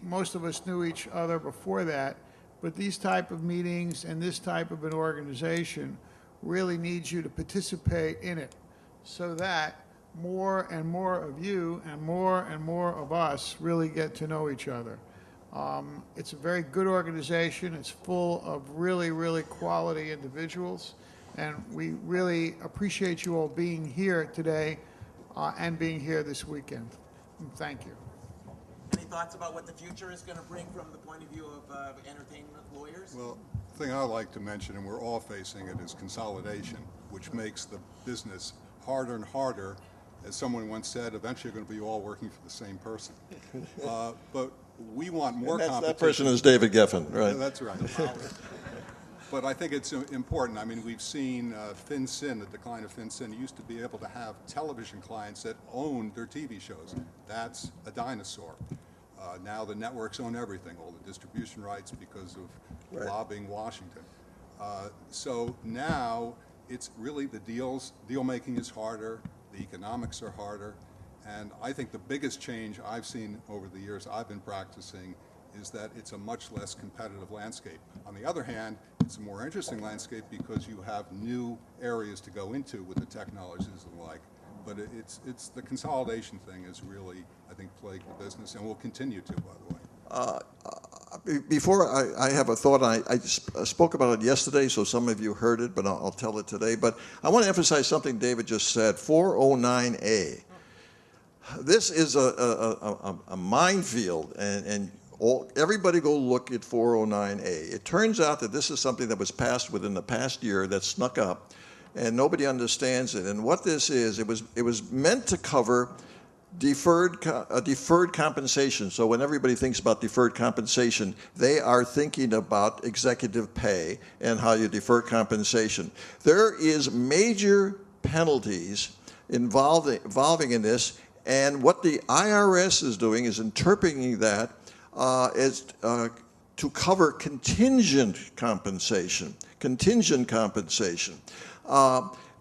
Most of us knew each other before that, but these type of meetings and this type of an organization really needs you to participate in it so that more and more of you and more of us really get to know each other. It's a very good organization. It's full of really, really quality individuals, and we really appreciate you all being here today and being here this weekend. Thank you. Any thoughts about what the future is going to bring from the point of view of entertainment lawyers? Well, the thing I like to mention, and we're all facing it, is consolidation, which makes the business harder and harder. As someone once said, eventually you're going to be all working for the same person. But we want more competition. That person is David Geffen, right? Yeah, that's right. But I think it's important. I mean, we've seen FinCEN, the decline of FinCEN. You used to be able to have television clients that owned their TV shows. That's a dinosaur. Now the networks own everything, all the distribution rights because of lobbying Washington. So now it's really the deal making is harder, the economics are harder, And I think the biggest change I've seen over the years I've been practicing is that it's a much less competitive landscape. On the other hand, it's a more interesting landscape because you have new areas to go into with the technologies and the like. But it's the consolidation thing is really, I think, plagued the business and will continue to, by the way. Before I have a thought, I spoke about it yesterday, so some of you heard it, but I'll tell it today. But I want to emphasize something David just said, 409A. This is a minefield, and everybody go look at 409A. It turns out that this is something that was passed within the past year that snuck up, and nobody understands it. And what this is, it was meant to cover deferred compensation. So when everybody thinks about deferred compensation, they are thinking about executive pay and how you defer compensation. There is major penalties involving in this, and what the IRS is doing is interpreting that as to cover contingent compensation. Contingent compensation.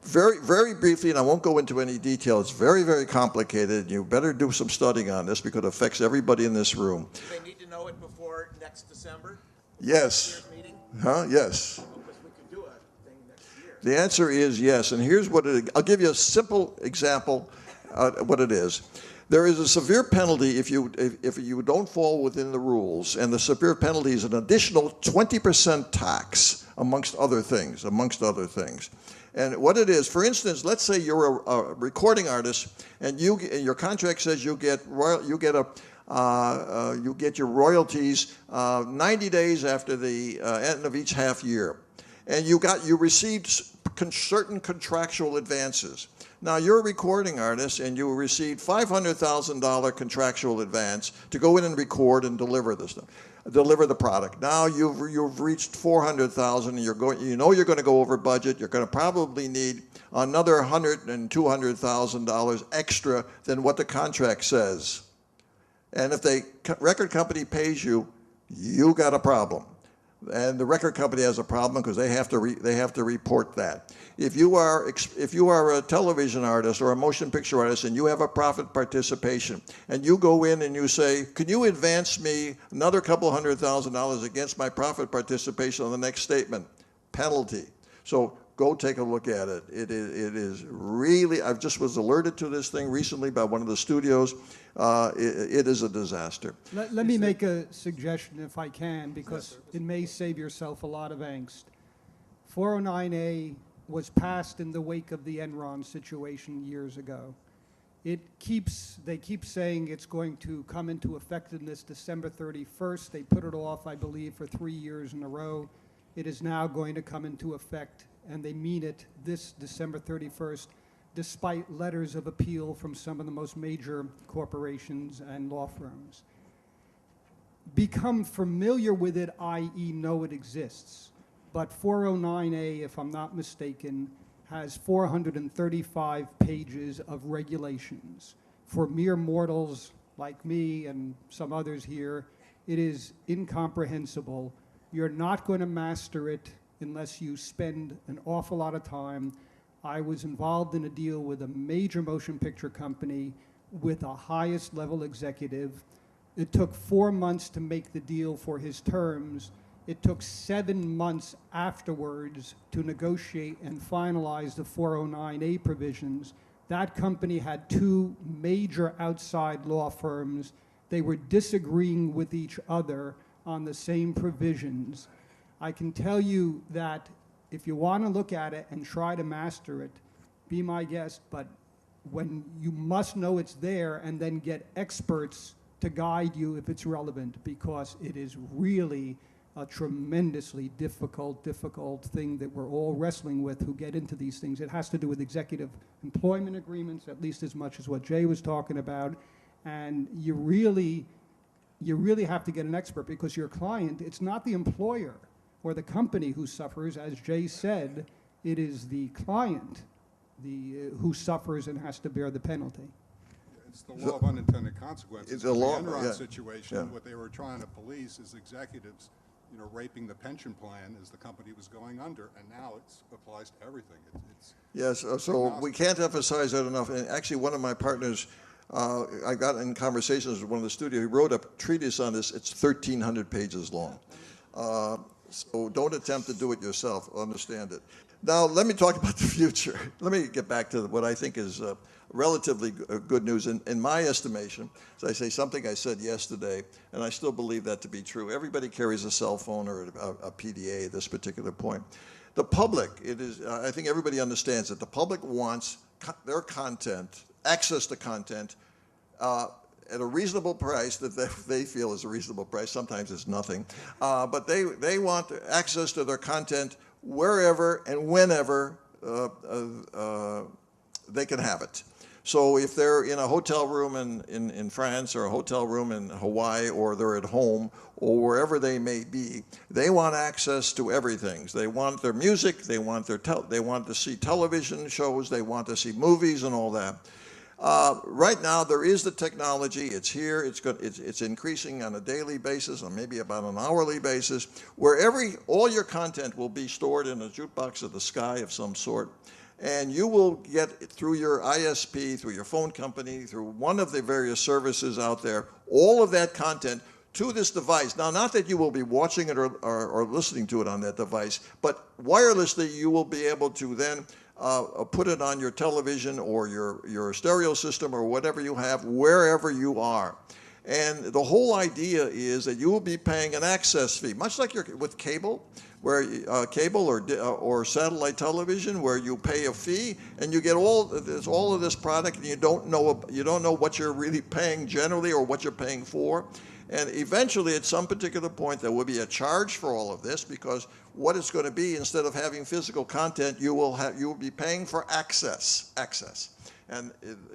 Very, very briefly, and I won't go into any detail, it's very, very complicated. You better do some studying on this because it affects everybody in this room. Do they need to know it before next December? Yes. Meeting? Huh? Yes. Because we could do a thing next year. The answer is yes, and here's what I'll give you a simple example what it is. There is a severe penalty if you don't fall within the rules, and the severe penalty is an additional 20% tax, amongst other things. And what it is, for instance, let's say you're a recording artist, and your contract says you get your royalties 90 days after the end of each half year, and you received certain contractual advances. Now you're a recording artist, and you received $500,000 contractual advance to go in and record and deliver the product. Now you've reached $400,000, and you're going to go over budget. You're going to probably need another $100,000 and $200,000 extra than what the contract says. And if the record company pays you, you got a problem. And the record company has a problem because they have to report that. If you are a television artist or a motion picture artist and you have a profit participation and you go in and you say, "Can you advance me another couple $100,000 against my profit participation on the next statement?" Penalty. So go take a look at it. It is really. I just was alerted to this thing recently by one of the studios. It is a disaster. Let me make a suggestion if I can, because it may save yourself a lot of angst. 409A was passed in the wake of the Enron situation years ago. They keep saying it's going to come into effectiveness December 31st. They put it off, I believe, for 3 years in a row. It is now going to come into effect, and they mean it this December 31st, despite letters of appeal from some of the most major corporations and law firms. Become familiar with it, i.e. know it exists. But 409A, if I'm not mistaken, has 435 pages of regulations. For mere mortals like me and some others here, it is incomprehensible. You're not going to master it unless you spend an awful lot of time. I was involved in a deal with a major motion picture company with a highest level executive. It took 4 months to make the deal for his terms. It took 7 months afterwards to negotiate and finalize the 409A provisions. That company had 2 major outside law firms. They were disagreeing with each other on the same provisions. I can tell you that if you want to look at it and try to master it, be my guest, but when you must know it's there and then get experts to guide you if it's relevant, because it is really a tremendously difficult thing that we're all wrestling with who get into these things. It has to do with executive employment agreements, at least as much as what Jay was talking about, and you really have to get an expert, because your client, it's not the employer or the company who suffers. As Jay said, it is the client who suffers and has to bear the penalty. It's the law of unintended consequences. It's a law, The Enron yeah. situation, Yeah. what they were trying to police is executives, raping the pension plan as the company was going under, and now it applies to everything. Yes, so we can't emphasize that enough. And actually, one of my partners I got in conversations with one of the studio. He wrote a treatise on this. It's 1,300 pages long. So don't attempt to do it yourself. Understand it. Now, let me talk about the future. Let me get back to what I think is relatively good news. In my estimation, as I say, something I said yesterday, and I still believe that to be true. Everybody carries a cell phone or a PDA at this particular point. The public, I think everybody understands that the public wants their content, access to content, at a reasonable price that they feel is a reasonable price. Sometimes it's nothing. But they want access to their content wherever and whenever they can have it. So if they're in a hotel room in France or a hotel room in Hawaii, or they're at home or wherever they may be, they want access to everything. They want their music, they want to see television shows, they want to see movies and all that. Right now, there is the technology. It's here. It's increasing on a daily basis, or maybe about an hourly basis, where all your content will be stored in a jukebox of the sky of some sort, and you will get through your ISP, through your phone company, through one of the various services out there, all of that content to this device. Now, not that you will be watching it or listening to it on that device, but wirelessly you will be able to then put it on your television or your stereo system or whatever you have, wherever you are. And the whole idea is that you will be paying an access fee, much like with cable, where cable or satellite television, where you pay a fee and you get all of this product, and you don't know what you're really paying generally or what you're paying for. And eventually, at some particular point, there will be a charge for all of this, because what it's going to be, instead of having physical content, you will be paying for access. And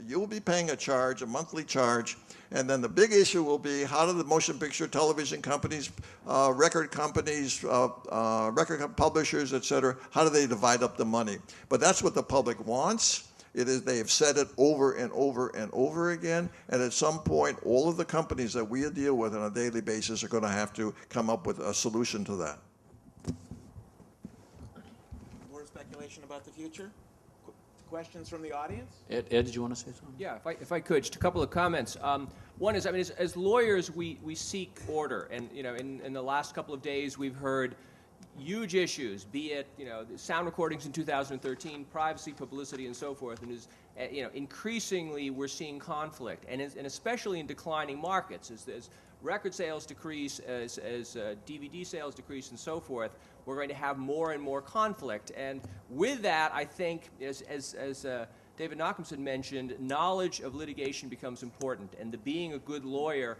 you will be paying a monthly charge. And then the big issue will be, how do the motion picture, television companies, record companies, record publishers, et cetera, how do they divide up the money? But that's what the public wants. They have said it over and over and over again, and at some point, all of the companies that we deal with on a daily basis are going to have to come up with a solution to that. More speculation about the future? Questions from the audience? Ed, did you want to say something? Yeah, if I could, just a couple of comments. One is, as lawyers, we seek order, and in the last couple of days, we've heard huge issues, be it sound recordings in 2013, privacy, publicity, and so forth. And increasingly we're seeing conflict, and especially in declining markets, as record sales decrease, as DVD sales decrease, and so forth, we're going to have more and more conflict. And with that, I think, as David Nachumson mentioned, knowledge of litigation becomes important, and being a good lawyer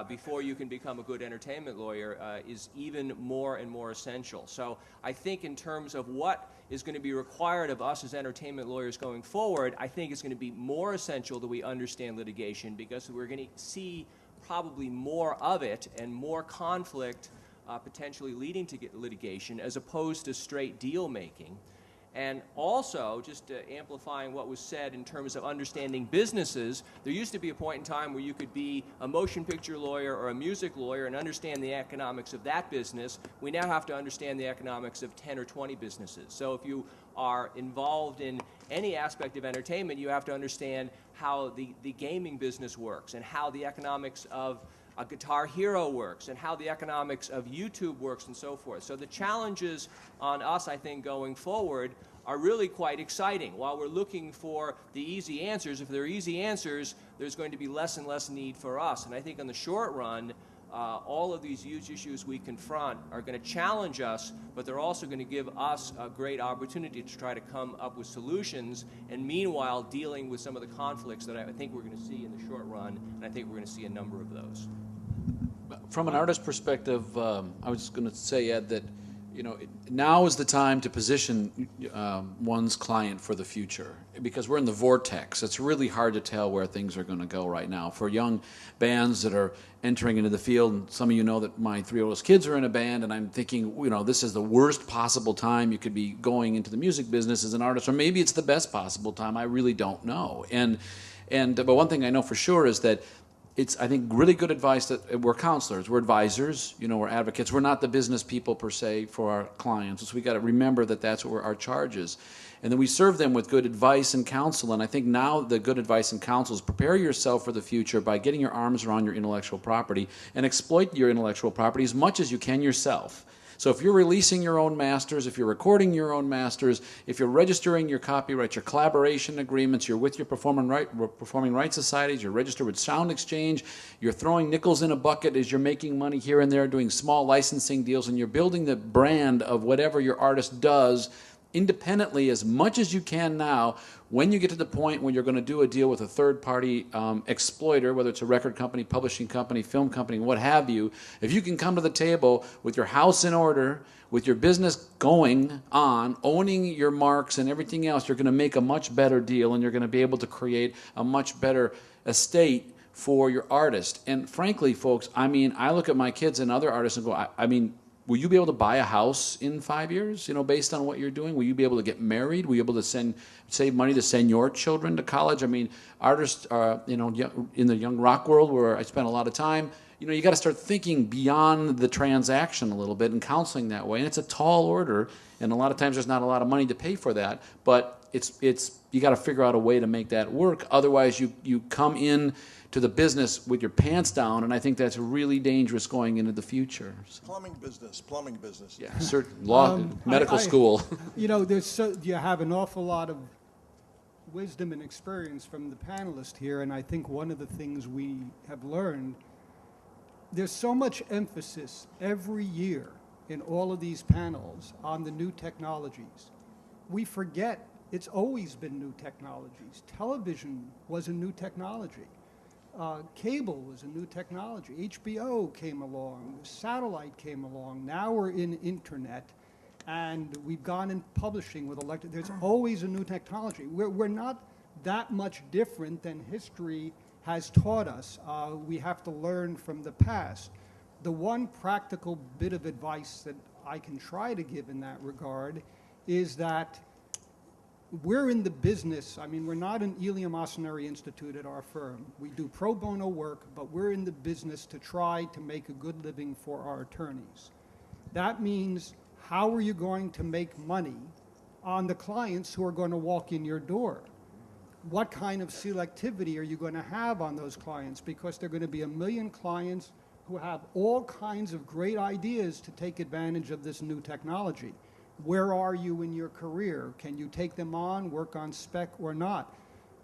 before you can become a good entertainment lawyer is even more and more essential. So I think in terms of what is going to be required of us as entertainment lawyers going forward, I think it's going to be more essential that we understand litigation, because we're going to see probably more of it and more conflict potentially leading to litigation, as opposed to straight deal making. And also, just amplifying what was said in terms of understanding businesses, there used to be a point in time where you could be a motion picture lawyer or a music lawyer and understand the economics of that business. We now have to understand the economics of 10 or 20 businesses. So if you are involved in any aspect of entertainment, you have to understand how the gaming business works, and how the economics of a Guitar Hero works, and how the economics of YouTube works, and so forth. So the challenges on us, I think, going forward are really quite exciting. While we're looking for the easy answers, if there are easy answers, there's going to be less and less need for us. And I think in the short run, all of these huge issues we confront are going to challenge us, but they're also going to give us a great opportunity to try to come up with solutions, and meanwhile dealing with some of the conflicts that I think we're going to see in the short run, and I think we're going to see a number of those. From an artist perspective, I was going to say, Ed, that now is the time to position one's client for the future, because we're in the vortex. It's really hard to tell where things are going to go right now. For young bands that are entering into the field, and some of you know that my three oldest kids are in a band, and I'm thinking, this is the worst possible time you could be going into the music business as an artist, or maybe it's the best possible time. I really don't know. But one thing I know for sure is that it's, I think, really good advice that we're counselors, we're advisors, we're advocates. We're not the business people per se for our clients. So we got to remember that that's what our charge is. And then we serve them with good advice and counsel. And I think now the good advice and counsel is prepare yourself for the future by getting your arms around your intellectual property and exploit your intellectual property as much as you can yourself. So if you're releasing your own masters, if you're recording your own masters, if you're registering your copyrights, your collaboration agreements, you're with your performing rights societies, you're registered with Sound Exchange, you're throwing nickels in a bucket as you're making money here and there, doing small licensing deals, and you're building the brand of whatever your artist does independently as much as you can now. When you get to the point where you're going to do a deal with a third-party exploiter, whether it's a record company, publishing company, film company, what have you, if you can come to the table with your house in order, with your business going on, owning your marks and everything else, you're going to make a much better deal, and you're going to be able to create a much better estate for your artist. And frankly, folks, I mean, I look at my kids and other artists and go, I mean, will you be able to buy a house in 5 years, based on what you're doing? Will you be able to get married? Will you be able to save money to send your children to college? I mean, artists are, in the young rock world where I spent a lot of time, you got to start thinking beyond the transaction a little bit and counseling that way. And it's a tall order, and a lot of times there's not a lot of money to pay for that. But it's you got to figure out a way to make that work. Otherwise, you come in to the business with your pants down, and I think that's really dangerous going into the future. So. Plumbing business. Yeah, certain law, medical school. You have an awful lot of wisdom and experience from the panelists here, and I think one of the things we have learned, there's so much emphasis every year in all of these panels on the new technologies. We forget it's always been new technologies. Television was a new technology. Cable was a new technology. HBO came along. Satellite came along. Now we're in internet, and we've gone in publishing with electric. There's always a new technology. We're not that much different than history has taught us. We have to learn from the past. The one practical bit of advice that I can try to give in that regard is that we're in the business. I mean, we're not an Eleemosynary Institute at our firm. We do pro bono work, but we're in the business to try to make a good living for our attorneys. That means, how are you going to make money on the clients who are going to walk in your door? What kind of selectivity are you going to have on those clients? Because there are going to be a million clients who have all kinds of great ideas to take advantage of this new technology. Where are you in your career? Can you take them on, work on spec or not?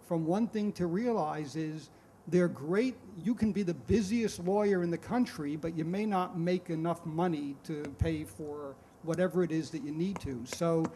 From one thing to realize is they're great. You can be the busiest lawyer in the country, but you may not make enough money to pay for whatever it is that you need to. So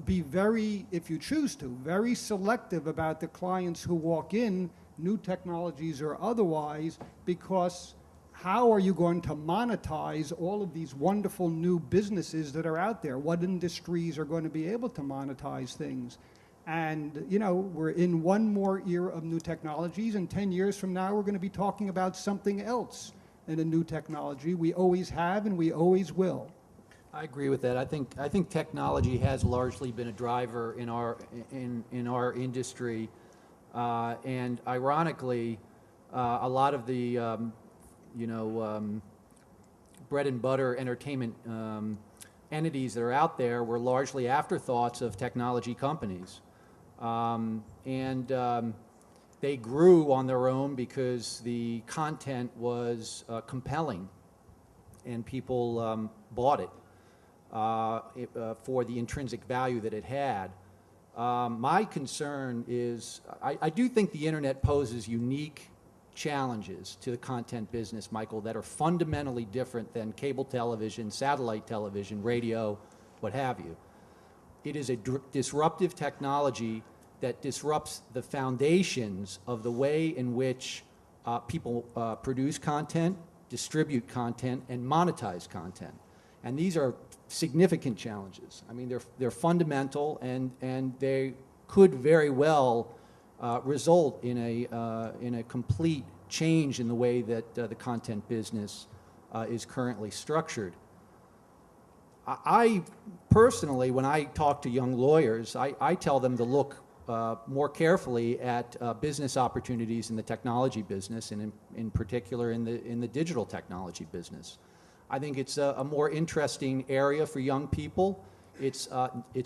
be very, if you choose to, very selective about the clients who walk in, new technologies or otherwise, because how are you going to monetize all of these wonderful new businesses that are out there? What industries are going to be able to monetize things? And, we're in one more era of new technologies, and 10 years from now, we're going to be talking about something else in a new technology. We always have, and we always will. I agree with that. I think technology has largely been a driver in our industry, and ironically, a lot of the bread and butter entertainment entities that are out there were largely afterthoughts of technology companies. They grew on their own because the content was compelling, and people bought it for the intrinsic value that it had. My concern is, I do think the internet poses unique challenges to the content business, Michael, that are fundamentally different than cable television, satellite television, radio, what have you. It is a disruptive technology that disrupts the foundations of the way in which people produce content, distribute content, and monetize content. And these are significant challenges. I mean, they're fundamental, and they could very well result in a complete change in the way that the content business is currently structured. I personally, when I talk to young lawyers, I tell them to look more carefully at business opportunities in the technology business, and in particular in the digital technology business. I think it's a more interesting area for young people. It's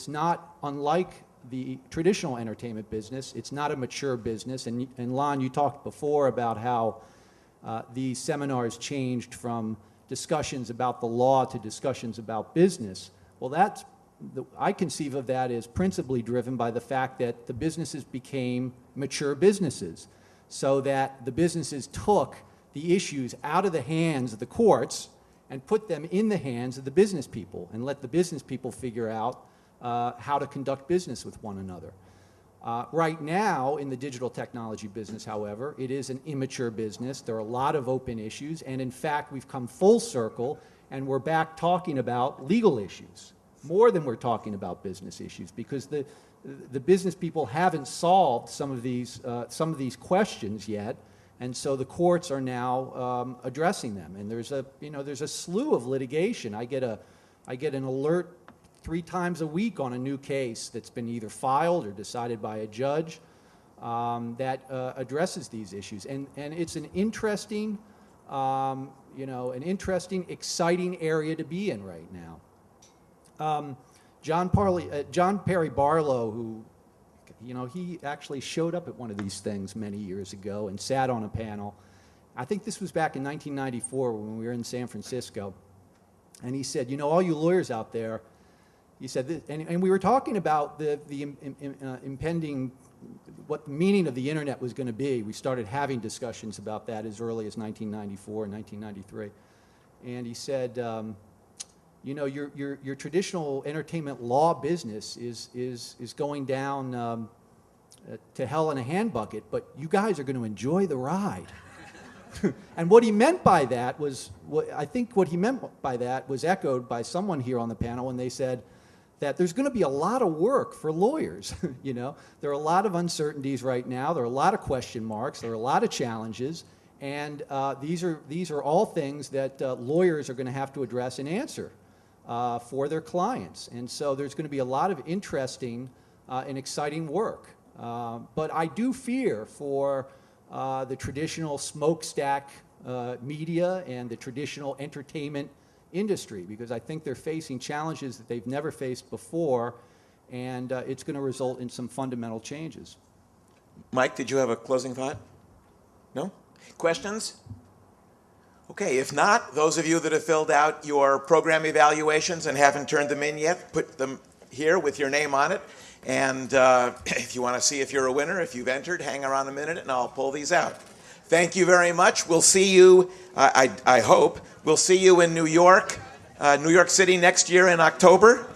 not unlike the traditional entertainment business. It's not a mature business. And Lon, you talked before about how these seminars changed from discussions about the law to discussions about business. Well, I conceive of that as principally driven by the fact that the businesses became mature businesses, so that the businesses took the issues out of the hands of the courts and put them in the hands of the business people, and let the business people figure out how to conduct business with one another. Right now, in the digital technology business, however, it is an immature business. There are a lot of open issues, and in fact, we've come full circle, and we're back talking about legal issues more than we're talking about business issues, because the business people haven't solved some of these questions yet, and so the courts are now addressing them. And there's a slew of litigation. I get an alert 3 times a week on a new case that's been either filed or decided by a judge that addresses these issues. And it's an interesting, exciting area to be in right now. John Perry Barlow, who, he actually showed up at one of these things many years ago and sat on a panel. I think this was back in 1994 when we were in San Francisco. And he said, all you lawyers out there, he said, and we were talking about the impending, what the meaning of the internet was going to be. We started having discussions about that as early as 1994 and 1993. And he said, your traditional entertainment law business is going down to hell in a handbucket, but you guys are going to enjoy the ride. And what he meant by that was, echoed by someone here on the panel when they said that there's going to be a lot of work for lawyers. There are a lot of uncertainties right now. There are a lot of question marks. There are a lot of challenges. And these are all things that lawyers are going to have to address and answer for their clients. And so there's going to be a lot of interesting and exciting work. But I do fear for the traditional smokestack media and the traditional entertainment industry, because I think they're facing challenges that they've never faced before, and it's going to result in some fundamental changes. Mike, did you have a closing thought? No? Questions? Okay, if not, those of you that have filled out your program evaluations and haven't turned them in yet, put them here with your name on it. And if you want to see if you're a winner, if you've entered, hang around a minute and I'll pull these out. Thank you very much. We'll see you, I hope, we'll see you in New York City next year in October.